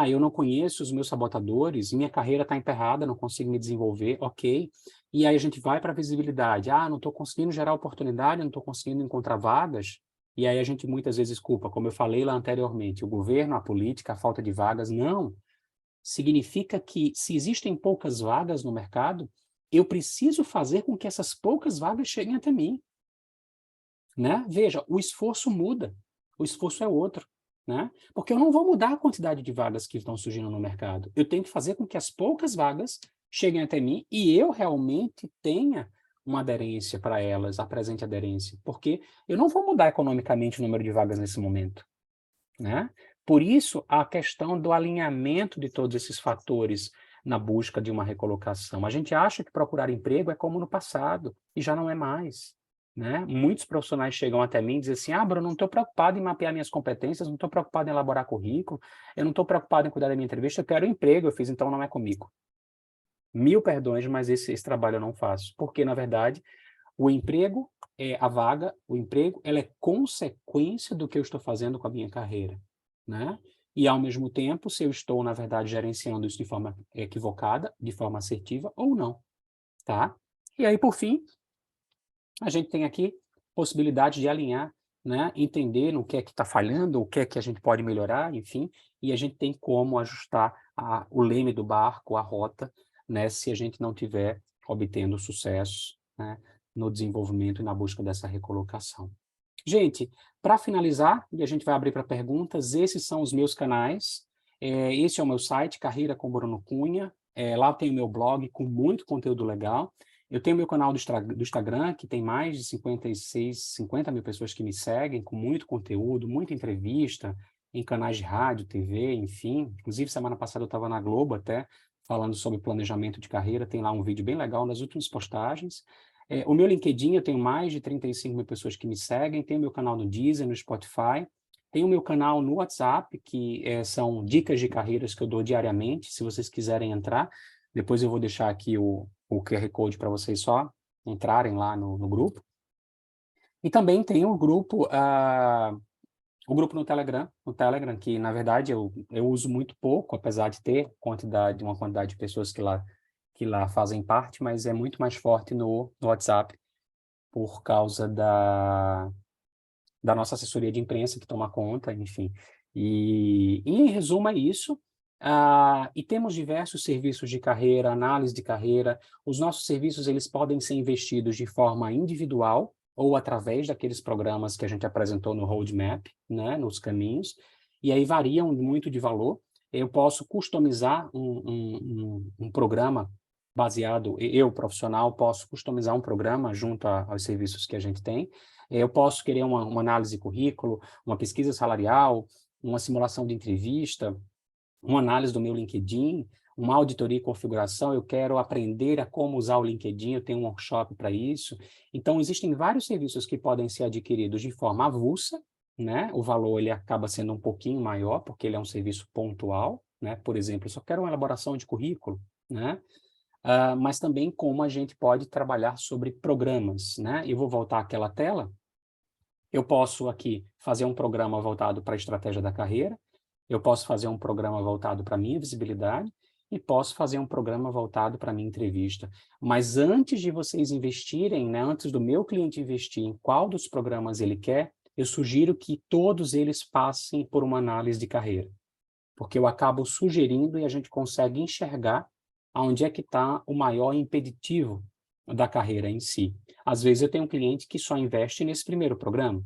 Speaker 1: Eu não conheço os meus sabotadores. Minha carreira está emperrada, não consigo me desenvolver. Ok. E aí a gente vai para a visibilidade. Não estou conseguindo gerar oportunidade, não estou conseguindo encontrar vagas. E aí a gente muitas vezes culpa, como eu falei lá anteriormente, o governo, a política, a falta de vagas. Não. Significa que, se existem poucas vagas no mercado, eu preciso fazer com que essas poucas vagas cheguem até mim, né? Veja, o esforço muda, o esforço é outro, né? Porque eu não vou mudar a quantidade de vagas que estão surgindo no mercado. Eu tenho que fazer com que as poucas vagas cheguem até mim e eu realmente tenha uma aderência para elas, apresente aderência, porque eu não vou mudar economicamente o número de vagas nesse momento, né? Por isso, a questão do alinhamento de todos esses fatores na busca de uma recolocação. A gente acha que procurar emprego é como no passado, e já não é mais, né? Muitos profissionais chegam até mim e dizem assim, Bruno, não estou preocupado em mapear minhas competências, não estou preocupado em elaborar currículo, eu não estou preocupado em cuidar da minha entrevista, eu quero emprego, eu fiz, então não é comigo. 1000 perdões, mas esse trabalho eu não faço, porque, na verdade, o emprego, a vaga, o emprego, ela é consequência do que eu estou fazendo com a minha carreira, né? E, ao mesmo tempo, se eu estou, na verdade, gerenciando isso de forma equivocada, de forma assertiva ou não, tá? E aí, por fim, a gente tem aqui possibilidade de alinhar né, entender no que é que está falhando, o que é que a gente pode melhorar, enfim, e a gente tem como ajustar o leme do barco, a rota, né, se a gente não tiver obtendo sucesso, né, no desenvolvimento e na busca dessa recolocação. Gente, para finalizar, e a gente vai abrir para perguntas, esses são os meus canais. Esse é o meu site, Carreira com Bruno Cunha. Lá tem o meu blog com muito conteúdo legal. Eu tenho meu canal do Instagram, que tem mais de 50 mil pessoas que me seguem, com muito conteúdo, muita entrevista, em canais de rádio, TV, enfim. Inclusive, semana passada eu estava na Globo até, falando sobre planejamento de carreira. Tem lá um vídeo bem legal nas últimas postagens. O meu LinkedIn, eu tenho mais de 35 mil pessoas que me seguem. Tem o meu canal no Deezer, no Spotify. Tem o meu canal no WhatsApp, que são dicas de carreiras que eu dou diariamente, se vocês quiserem entrar. Depois eu vou deixar aqui o QR Code para vocês só entrarem lá no grupo. E também tem o grupo no Telegram, que na verdade eu uso muito pouco, apesar de ter uma quantidade de pessoas que lá fazem parte, mas é muito mais forte no WhatsApp, por causa da nossa assessoria de imprensa que toma conta, enfim. E em resumo é isso. E temos diversos serviços de carreira, análise de carreira. Os nossos serviços eles podem ser investidos de forma individual ou através daqueles programas que a gente apresentou no roadmap, né, nos caminhos, e aí variam muito de valor. Eu posso customizar um programa baseado, eu, profissional, posso customizar um programa junto aos serviços que a gente tem. Eu posso querer uma análise de currículo, uma pesquisa salarial, uma simulação de entrevista, uma análise do meu LinkedIn, uma auditoria e configuração. Eu quero aprender a como usar o LinkedIn, eu tenho um workshop para isso. Então, existem vários serviços que podem ser adquiridos de forma avulsa, né? O valor ele acaba sendo um pouquinho maior, porque ele é um serviço pontual, né? Por exemplo, eu só quero uma elaboração de currículo, né? Mas também como a gente pode trabalhar sobre programas, né? Eu vou voltar àquela tela. Eu posso aqui fazer um programa voltado para a estratégia da carreira, eu posso fazer um programa voltado para a minha visibilidade e posso fazer um programa voltado para a minha entrevista. Mas antes de vocês investirem, né, antes do meu cliente investir em qual dos programas ele quer, eu sugiro que todos eles passem por uma análise de carreira, porque eu acabo sugerindo e a gente consegue enxergar aonde é que está o maior impeditivo da carreira em si. Às vezes eu tenho um cliente que só investe nesse primeiro programa.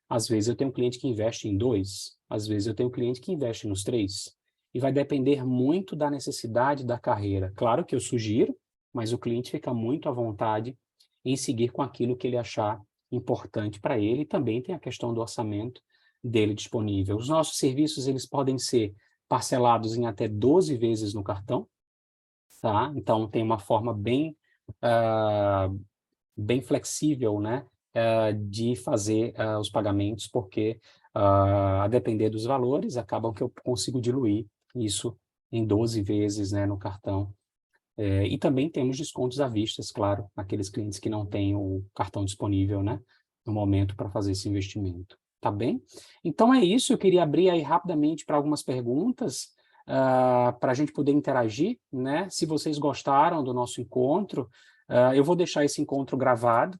Speaker 1: Às vezes eu tenho um cliente que investe em 2. Às vezes eu tenho um cliente que investe nos 3. E vai depender muito da necessidade da carreira. Claro que eu sugiro, mas o cliente fica muito à vontade em seguir com aquilo que ele achar importante para ele. E também tem a questão do orçamento dele disponível. Os nossos serviços eles podem ser parcelados em até 12 vezes no cartão, tá? Então tem uma forma bem flexível, né, de fazer os pagamentos, porque a depender dos valores, acabam que eu consigo diluir isso em 12 vezes, né, no cartão. E também temos descontos à vista, claro, naqueles clientes que não têm o cartão disponível, né, no momento para fazer esse investimento. Tá bem? Então é isso, eu queria abrir aí rapidamente para algumas perguntas, para a gente poder interagir, né? Se vocês gostaram do nosso encontro, eu vou deixar esse encontro gravado.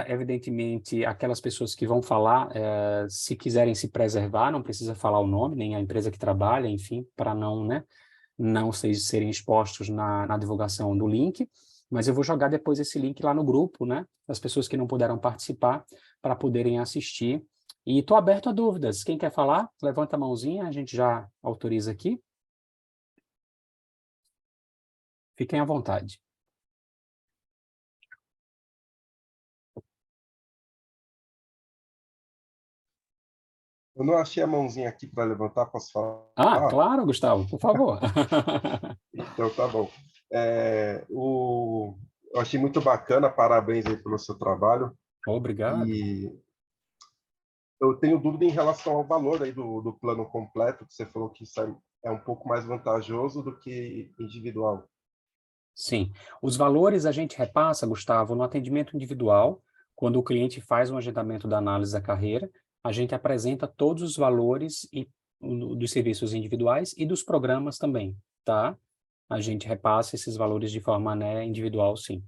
Speaker 1: Evidentemente, aquelas pessoas que vão falar, se quiserem se preservar, não precisa falar o nome, nem a empresa que trabalha, enfim, para não, né, não serem expostos na divulgação do link, mas eu vou jogar depois esse link lá no grupo, né, das pessoas que não puderam participar, para poderem assistir. E estou aberto a dúvidas. Quem quer falar, levanta a mãozinha, a gente já autoriza aqui. Fiquem à vontade.
Speaker 5: Eu não achei a mãozinha aqui para levantar, posso falar?
Speaker 1: Claro, Gustavo, por favor.
Speaker 5: Então, tá bom. Eu achei muito bacana, parabéns aí pelo seu trabalho.
Speaker 1: Obrigado.
Speaker 5: E eu tenho dúvida em relação ao valor aí do plano completo, que você falou que é um pouco mais vantajoso do que individual.
Speaker 1: Sim. Os valores a gente repassa, Gustavo, no atendimento individual. Quando o cliente faz um agendamento da análise da carreira, a gente apresenta todos os valores dos serviços individuais e dos programas também, tá? A gente repassa esses valores de forma, né, individual, sim.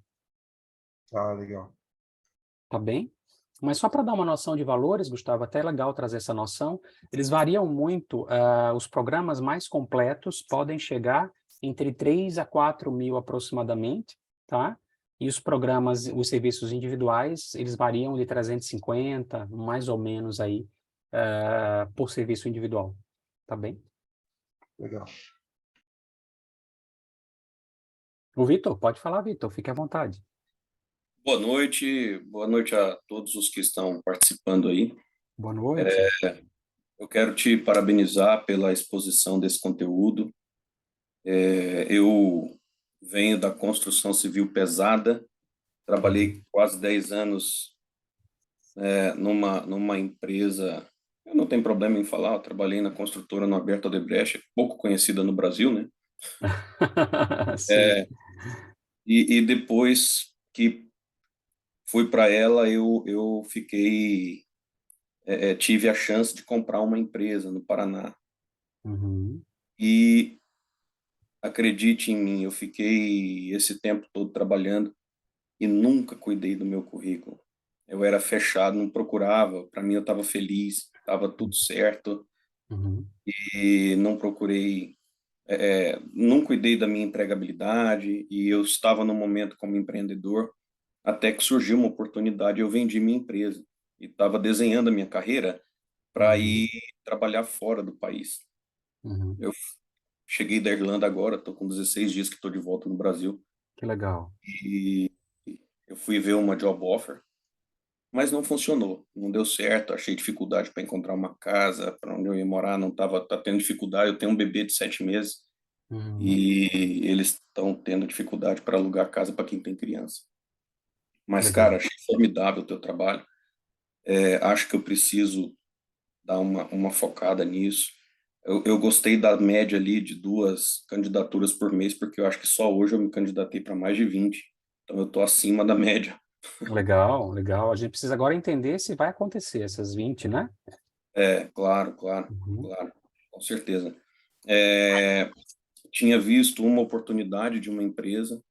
Speaker 5: Ah, legal.
Speaker 1: Tá bem? Mas só para dar uma noção de valores, Gustavo, até é legal trazer essa noção, eles variam muito, os programas mais completos podem chegar entre 3 a 4 mil aproximadamente, tá? E os programas, os serviços individuais, eles variam de 350, mais ou menos aí, por serviço individual, tá bem?
Speaker 5: Legal.
Speaker 1: O Vitor, pode falar, Vitor, fique à vontade.
Speaker 2: Boa noite a todos os que estão participando aí.
Speaker 1: Boa noite.
Speaker 2: Eu quero te parabenizar pela exposição desse conteúdo. Eu venho da construção civil pesada, trabalhei quase 10 anos numa empresa, eu não tenho problema em falar, eu trabalhei na construtora Norberto Odebrecht, pouco conhecida no Brasil, né?
Speaker 1: Sim.
Speaker 2: E depois que fui para ela, eu fiquei, tive a chance de comprar uma empresa no Paraná.
Speaker 1: Uhum.
Speaker 2: E acredite em mim, eu fiquei esse tempo todo trabalhando e nunca cuidei do meu currículo. Eu era fechado, não procurava. Para mim, eu estava feliz, estava tudo certo
Speaker 1: Uhum.
Speaker 2: e não procurei, não cuidei da minha empregabilidade e eu estava no momento como empreendedor até que surgiu uma oportunidade. Eu vendi minha empresa e estava desenhando a minha carreira para
Speaker 1: Uhum.
Speaker 2: ir trabalhar fora do país.
Speaker 1: Uhum.
Speaker 2: Eu cheguei da Irlanda agora, estou com 16 dias que estou de volta no Brasil
Speaker 1: Que legal.
Speaker 2: e eu fui ver uma job offer, mas não funcionou, não deu certo. Achei dificuldade para encontrar uma casa para onde eu ia morar, não estava tá tendo dificuldade. Eu tenho um bebê de 7 meses
Speaker 1: Uhum.
Speaker 2: e eles estão tendo dificuldade para alugar casa para quem tem criança.
Speaker 1: Que
Speaker 2: Mas, cara,
Speaker 1: legal.
Speaker 2: achei formidável o teu trabalho. Acho que eu preciso dar uma focada nisso. Eu gostei da média ali de 2 candidaturas por mês, porque eu acho que só hoje eu me candidatei para mais de 20. Então eu estou acima da média.
Speaker 1: Legal, legal. A gente precisa agora entender se vai acontecer essas 20, né?
Speaker 2: Claro, claro,
Speaker 1: Uhum.
Speaker 2: claro, com certeza. É, tinha visto uma oportunidade de uma empresa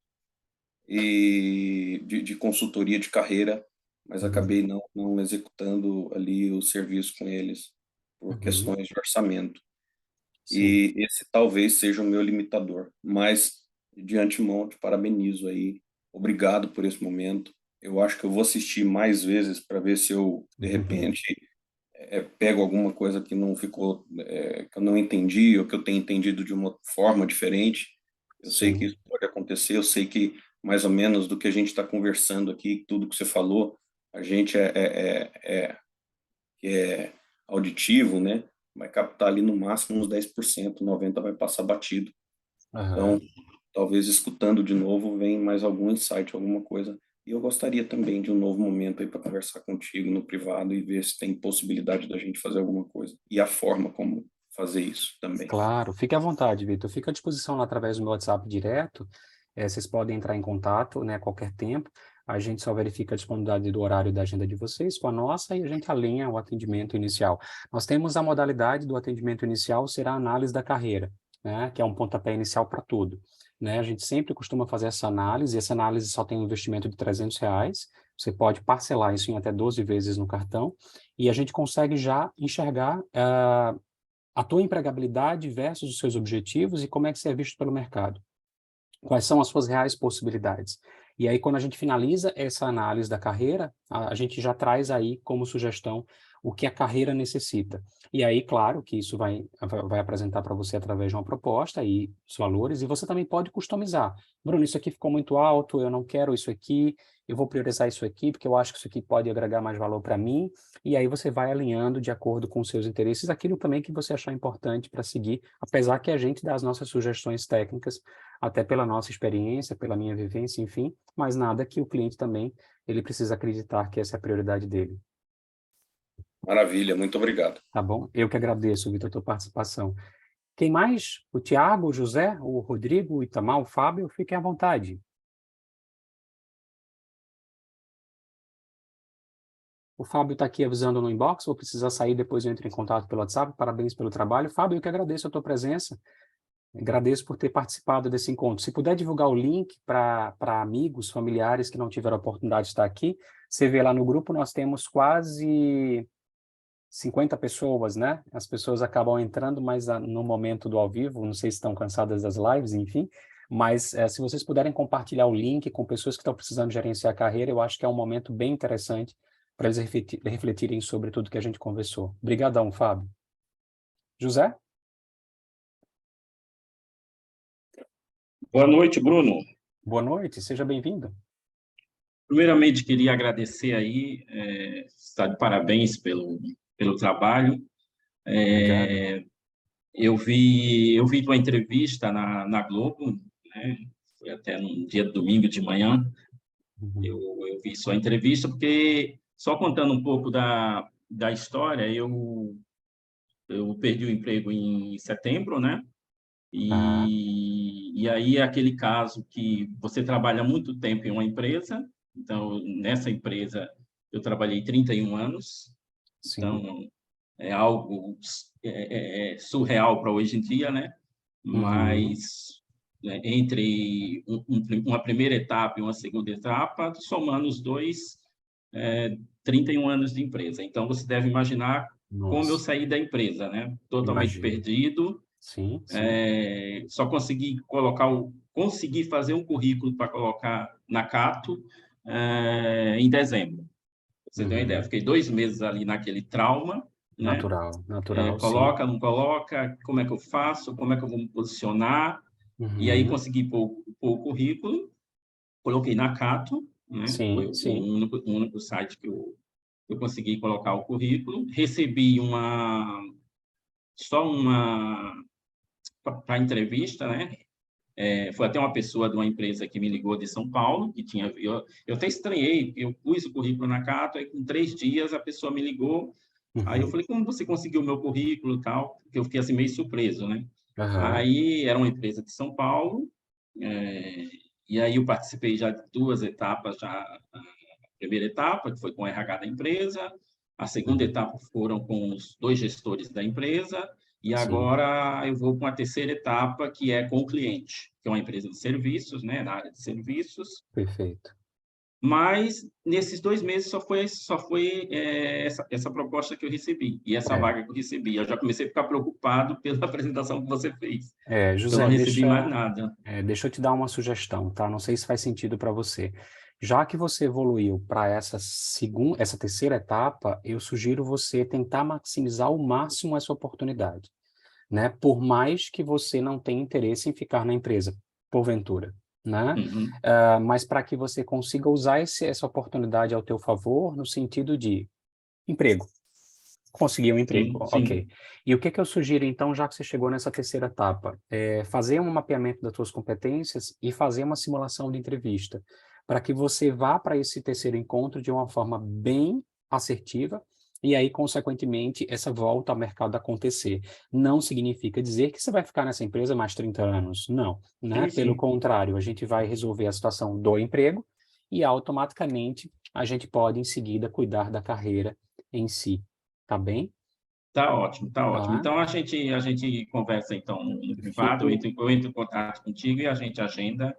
Speaker 2: e de consultoria de carreira, mas
Speaker 1: Uhum.
Speaker 2: acabei não executando ali o serviço com eles por
Speaker 1: Uhum.
Speaker 2: questões de orçamento.
Speaker 1: Sim.
Speaker 2: E esse talvez seja o meu limitador. Mas, de antemão, te parabenizo aí. Obrigado por esse momento. Eu acho que eu vou assistir mais vezes para ver se eu, de
Speaker 1: Uhum.
Speaker 2: repente, pego alguma coisa que não ficou, que eu não entendi ou que eu tenho entendido de uma forma diferente. Eu sei que
Speaker 1: Sim.
Speaker 2: isso pode acontecer. Eu sei que, mais ou menos, do que a gente está conversando aqui, tudo que você falou, a gente é auditivo, né? Vai captar ali no máximo uns 10%, 90% vai passar batido. Então,
Speaker 1: Aham.
Speaker 2: talvez escutando de novo vem mais algum insight, alguma coisa. E eu gostaria também de um novo momento aí para conversar contigo no privado e ver se tem possibilidade da gente fazer alguma coisa. E a forma como fazer isso também.
Speaker 1: Claro, fique à vontade, Vitor. Fica à disposição lá através do meu WhatsApp direto. Vocês podem entrar em contato, né, a qualquer tempo. A gente só verifica a disponibilidade do horário e da agenda de vocês com a nossa e a gente alinha o atendimento inicial. Nós temos a modalidade do atendimento inicial, será a análise da carreira, né, que é um pontapé inicial para tudo. Né? A gente sempre costuma fazer essa análise, e essa análise só tem um investimento de R$ 300. Você pode parcelar isso em até 12 vezes no cartão, e a gente consegue já enxergar a tua empregabilidade versus os seus objetivos e como é que você é visto pelo mercado. Quais são as suas reais possibilidades? E aí, quando a gente finaliza essa análise da carreira, a gente já traz aí como sugestão o que a carreira necessita. E aí, claro, que isso vai apresentar para você através de uma proposta e os valores, e você também pode customizar. Bruno, isso aqui ficou muito alto, eu não quero isso aqui, eu vou priorizar isso aqui, porque eu acho que isso aqui pode agregar mais valor para mim, e aí você vai alinhando de acordo com os seus interesses aquilo também que você achar importante para seguir, apesar que a gente dá as nossas sugestões técnicas até pela nossa experiência, pela minha vivência, enfim, mas nada que o cliente também, ele precisa acreditar que essa é a prioridade dele,
Speaker 2: Maravilha, muito obrigado.
Speaker 1: tá bom? Eu que agradeço, Vitor, a tua participação. Quem mais? O Tiago, o José, o Rodrigo, o Itamar, o Fábio, fiquem à vontade. O Fábio está aqui avisando no inbox, vou precisar sair, depois eu entro em contato pelo WhatsApp, parabéns pelo trabalho. Fábio, eu que agradeço a tua presença. Agradeço por ter participado desse encontro. Se puder divulgar o link para amigos, familiares que não tiveram a oportunidade de estar aqui, você vê lá no grupo, nós temos quase 50 pessoas, né? As pessoas acabam entrando, mas no momento do ao vivo, não sei se estão cansadas das lives, enfim, mas se vocês puderem compartilhar o link com pessoas que estão precisando gerenciar a carreira, eu acho que é um momento bem interessante para eles refletirem sobre tudo que a gente conversou. Obrigadão, Fábio. José?
Speaker 3: Boa noite, Bruno.
Speaker 1: Boa noite, seja bem-vindo.
Speaker 3: Primeiramente, queria agradecer aí, está de parabéns pelo trabalho.
Speaker 1: Obrigado.
Speaker 3: Eu vi tua entrevista na Globo, né? Foi até no dia de domingo de manhã.
Speaker 1: Uhum.
Speaker 3: Eu vi sua entrevista, porque, só contando um pouco da história, eu perdi o emprego em setembro, né?
Speaker 1: Ah,
Speaker 3: E aí, aquele caso que você trabalha muito tempo em uma empresa, então, nessa empresa, eu trabalhei 31 anos,
Speaker 1: sim.
Speaker 3: então, é algo surreal para hoje em dia, né?
Speaker 1: Uhum.
Speaker 3: Mas, né, entre uma primeira etapa e uma segunda etapa, somando os dois, 31 anos de empresa. Então, você deve imaginar como eu
Speaker 1: Nossa,
Speaker 3: saí da empresa, né? Totalmente
Speaker 1: imagino.
Speaker 3: perdido,
Speaker 1: Sim, sim.
Speaker 3: só consegui fazer um currículo para colocar na Cato em dezembro. Pra você tem uma ideia,
Speaker 1: Uhum.
Speaker 3: fiquei 2 meses ali naquele trauma, né?
Speaker 1: Natural, natural, sim.
Speaker 3: Coloca, não coloca, como é que eu faço, como é que eu vou me posicionar, e aí
Speaker 1: Uhum.
Speaker 3: consegui pôr o currículo, coloquei na Cato, né? Foi
Speaker 1: Sim,
Speaker 3: o
Speaker 1: sim.
Speaker 3: único site que eu consegui colocar o currículo, recebi só uma para entrevista, né? Foi até uma pessoa de uma empresa que me ligou de São Paulo, que tinha. Eu até estranhei, eu pus o currículo na Cato, aí com 3 dias a pessoa me ligou. Aí eu
Speaker 1: Uhum.
Speaker 3: falei, como você conseguiu o meu currículo e tal? Porque eu fiquei assim meio surpreso, né?
Speaker 1: Aham.
Speaker 3: Aí era uma empresa de São Paulo, e aí eu participei já de 2 etapas, já a primeira etapa, que foi com o RH da empresa, a segunda
Speaker 1: Uhum.
Speaker 3: etapa foram com os 2 gestores da empresa, e
Speaker 1: Sim,
Speaker 3: agora eu vou com a terceira etapa, que é com o cliente, que é uma empresa de serviços, né, na área de serviços.
Speaker 1: perfeito.
Speaker 3: Mas nesses 2 meses só foi essa proposta que eu recebi e essa
Speaker 1: É,
Speaker 3: vaga que eu recebi. Eu já comecei a ficar preocupado pela apresentação que você fez. Eu não
Speaker 1: José,
Speaker 3: recebi mais nada.
Speaker 1: deixa eu te dar uma sugestão, tá? Não sei se faz sentido para você. Já que você evoluiu para essa terceira etapa, eu sugiro você tentar maximizar ao máximo essa oportunidade, né? Por mais que você não tenha interesse em ficar na empresa, porventura, né?
Speaker 3: Uhum.
Speaker 1: Mas para que você consiga usar essa oportunidade ao teu favor, no sentido de emprego. Conseguir um emprego,
Speaker 3: Sim,
Speaker 1: ok.
Speaker 3: sim.
Speaker 1: E o que que eu sugiro, então, já que você chegou nessa terceira etapa? É fazer um mapeamento das suas competências e fazer uma simulação de entrevista, para que você vá para esse terceiro encontro de uma forma bem assertiva e aí, consequentemente, essa volta ao mercado acontecer. Não significa dizer que você vai ficar nessa empresa mais 30 anos, não, né?
Speaker 3: Sim,
Speaker 1: Pelo
Speaker 3: sim.
Speaker 1: contrário, a gente vai resolver a situação do emprego e automaticamente a gente pode, em seguida, cuidar da carreira em si. Tá bem?
Speaker 3: Tá ótimo, tá ótimo.
Speaker 1: Tá?
Speaker 3: Então a gente conversa então no privado,
Speaker 1: Fico.
Speaker 3: eu entro em contato contigo e a gente agenda.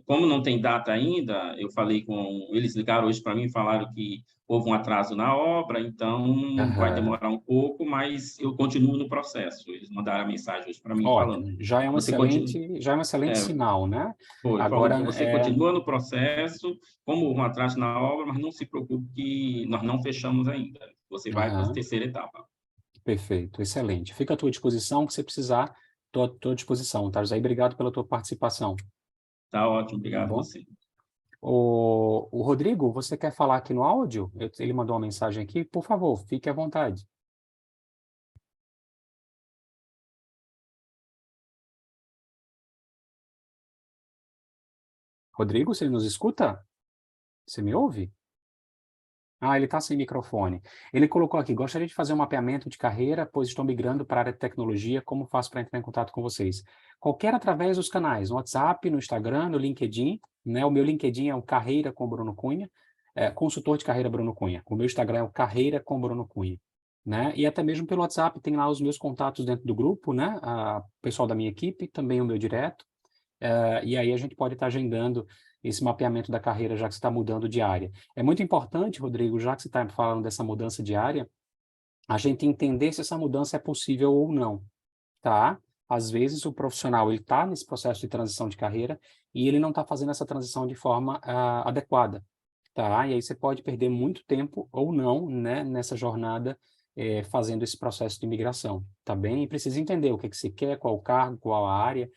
Speaker 3: Como não tem data ainda, eu falei com eles, ligaram hoje para mim e falaram que houve um atraso na obra, então vai
Speaker 1: Aham.
Speaker 3: demorar um pouco, mas eu continuo no processo. Eles mandaram a mensagem hoje para mim falando,
Speaker 1: Ótimo. Já é um excelente
Speaker 3: é,
Speaker 1: sinal, né?
Speaker 3: falando
Speaker 1: Agora,
Speaker 3: que você continua no processo, como houve um atraso na obra, mas não se preocupe que nós não fechamos ainda. Você vai para a
Speaker 1: aham,
Speaker 3: terceira etapa.
Speaker 1: perfeito, excelente. Fica à tua disposição, o que você precisar, estou à tua disposição, tá, José? E obrigado pela tua participação,
Speaker 3: Tá ótimo,
Speaker 1: tá
Speaker 3: obrigado a
Speaker 1: bom?
Speaker 3: você.
Speaker 1: O Rodrigo, você quer falar aqui no áudio? Ele mandou uma mensagem aqui, por favor, fique à vontade. Rodrigo, você nos escuta? Você me ouve? Ah, ele está sem microfone. Ele colocou aqui: gostaria de fazer um mapeamento de carreira, pois estou migrando para a área de tecnologia. Como faço para entrar em contato com vocês? Qualquer através dos canais, no WhatsApp, no Instagram, no LinkedIn, né? O meu LinkedIn é o Carreira com Bruno Cunha, consultor de carreira Bruno Cunha. O meu Instagram é o Carreira com Bruno Cunha. né? E até mesmo pelo WhatsApp, tem lá os meus contatos dentro do grupo, né? O pessoal da minha equipe, também o meu direto. E aí a gente pode estar agendando esse mapeamento da carreira, já que você está mudando de área. É muito importante, Rodrigo, já que você está falando dessa mudança de área, a gente entender se essa mudança é possível ou não, tá? Às vezes o profissional ele está nesse processo de transição de carreira e ele não está fazendo essa transição de forma adequada, tá? E aí você pode perder muito tempo ou não, né, nessa jornada fazendo esse processo de migração, tá bem? E precisa entender o que que você quer, qual o cargo, qual a área,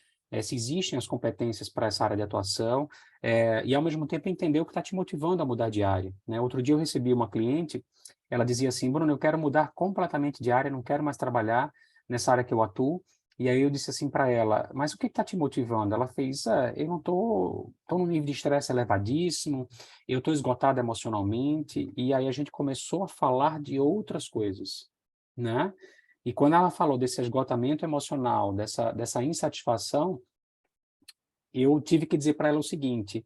Speaker 1: se existem as competências para essa área de atuação, e ao mesmo tempo entender o que está te motivando a mudar de área, né? Outro dia eu recebi uma cliente, ela dizia assim, Bruno, eu quero mudar completamente de área, não quero mais trabalhar nessa área que eu atuo. E aí eu disse assim para ela, mas o que está te motivando? Ela fez, eu não tô num nível de estresse elevadíssimo, eu estou esgotada emocionalmente, e aí a gente começou a falar de outras coisas, né? E quando ela falou desse esgotamento emocional, dessa insatisfação, eu tive que dizer para ela o seguinte,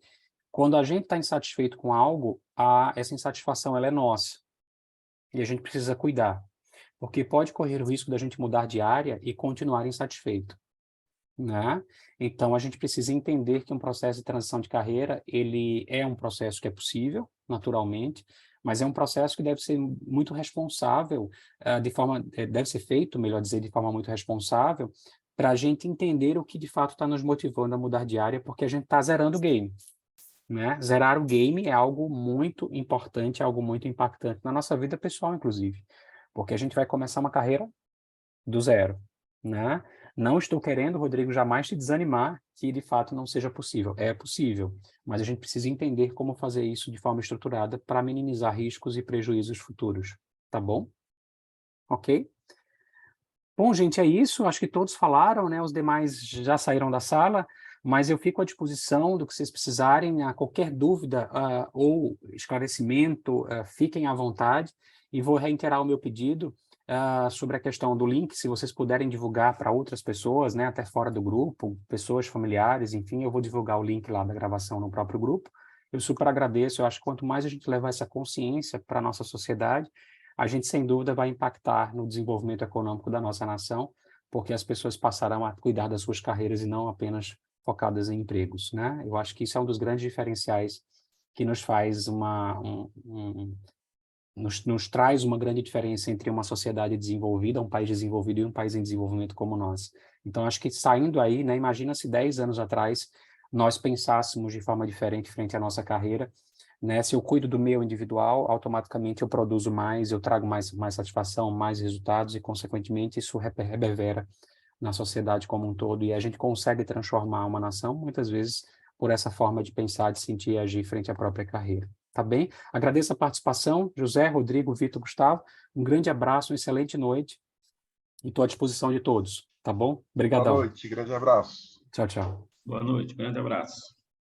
Speaker 1: quando a gente está insatisfeito com algo, essa insatisfação ela é nossa, e a gente precisa cuidar, porque pode correr o risco da gente mudar de área e continuar insatisfeito, né? Então, a gente precisa entender que um processo de transição de carreira, ele é um processo que é possível, naturalmente, mas é um processo que deve ser muito responsável, deve ser feito, melhor dizer, de forma muito responsável, para a gente entender o que de fato está nos motivando a mudar de área, porque a gente está zerando o game, né? Zerar o game é algo muito importante, é algo muito impactante na nossa vida pessoal, inclusive, porque a gente vai começar uma carreira do zero, né? Não estou querendo, Rodrigo, jamais te desanimar que de fato não seja possível. É possível, mas a gente precisa entender como fazer isso de forma estruturada para minimizar riscos e prejuízos futuros, tá bom? Ok? Bom, gente, é isso. Acho que todos falaram, né? Os demais já saíram da sala, mas eu fico à disposição do que vocês precisarem. A qualquer dúvida ou esclarecimento, fiquem à vontade. E vou reiterar o meu pedido sobre a questão do link, se vocês puderem divulgar para outras pessoas, né? Até fora do grupo, pessoas familiares, enfim, eu vou divulgar o link lá da gravação no próprio grupo. Eu super agradeço. Eu acho que quanto mais a gente levar essa consciência para a nossa sociedade, a gente, sem dúvida, vai impactar no desenvolvimento econômico da nossa nação, porque as pessoas passarão a cuidar das suas carreiras e não apenas focadas em empregos, né? Eu acho que isso é um dos grandes diferenciais que nos faz nos traz uma grande diferença entre uma sociedade desenvolvida, um país desenvolvido e um país em desenvolvimento como nós. Então, acho que saindo aí, né, imagina se 10 anos atrás nós pensássemos de forma diferente frente à nossa carreira, né? Se eu cuido do meu individual, automaticamente eu produzo mais, eu trago mais satisfação, mais resultados e, consequentemente, isso reverbera na sociedade como um todo e a gente consegue transformar uma nação, muitas vezes, por essa forma de pensar, de sentir e agir frente à própria carreira. Tá bem? Agradeço a participação, José, Rodrigo, Vitor, Gustavo. Um grande abraço, uma excelente noite e estou à disposição de todos, tá bom?
Speaker 5: Boa
Speaker 1: Obrigadão.
Speaker 5: noite, grande abraço.
Speaker 1: Tchau, tchau.
Speaker 3: Boa noite, grande abraço.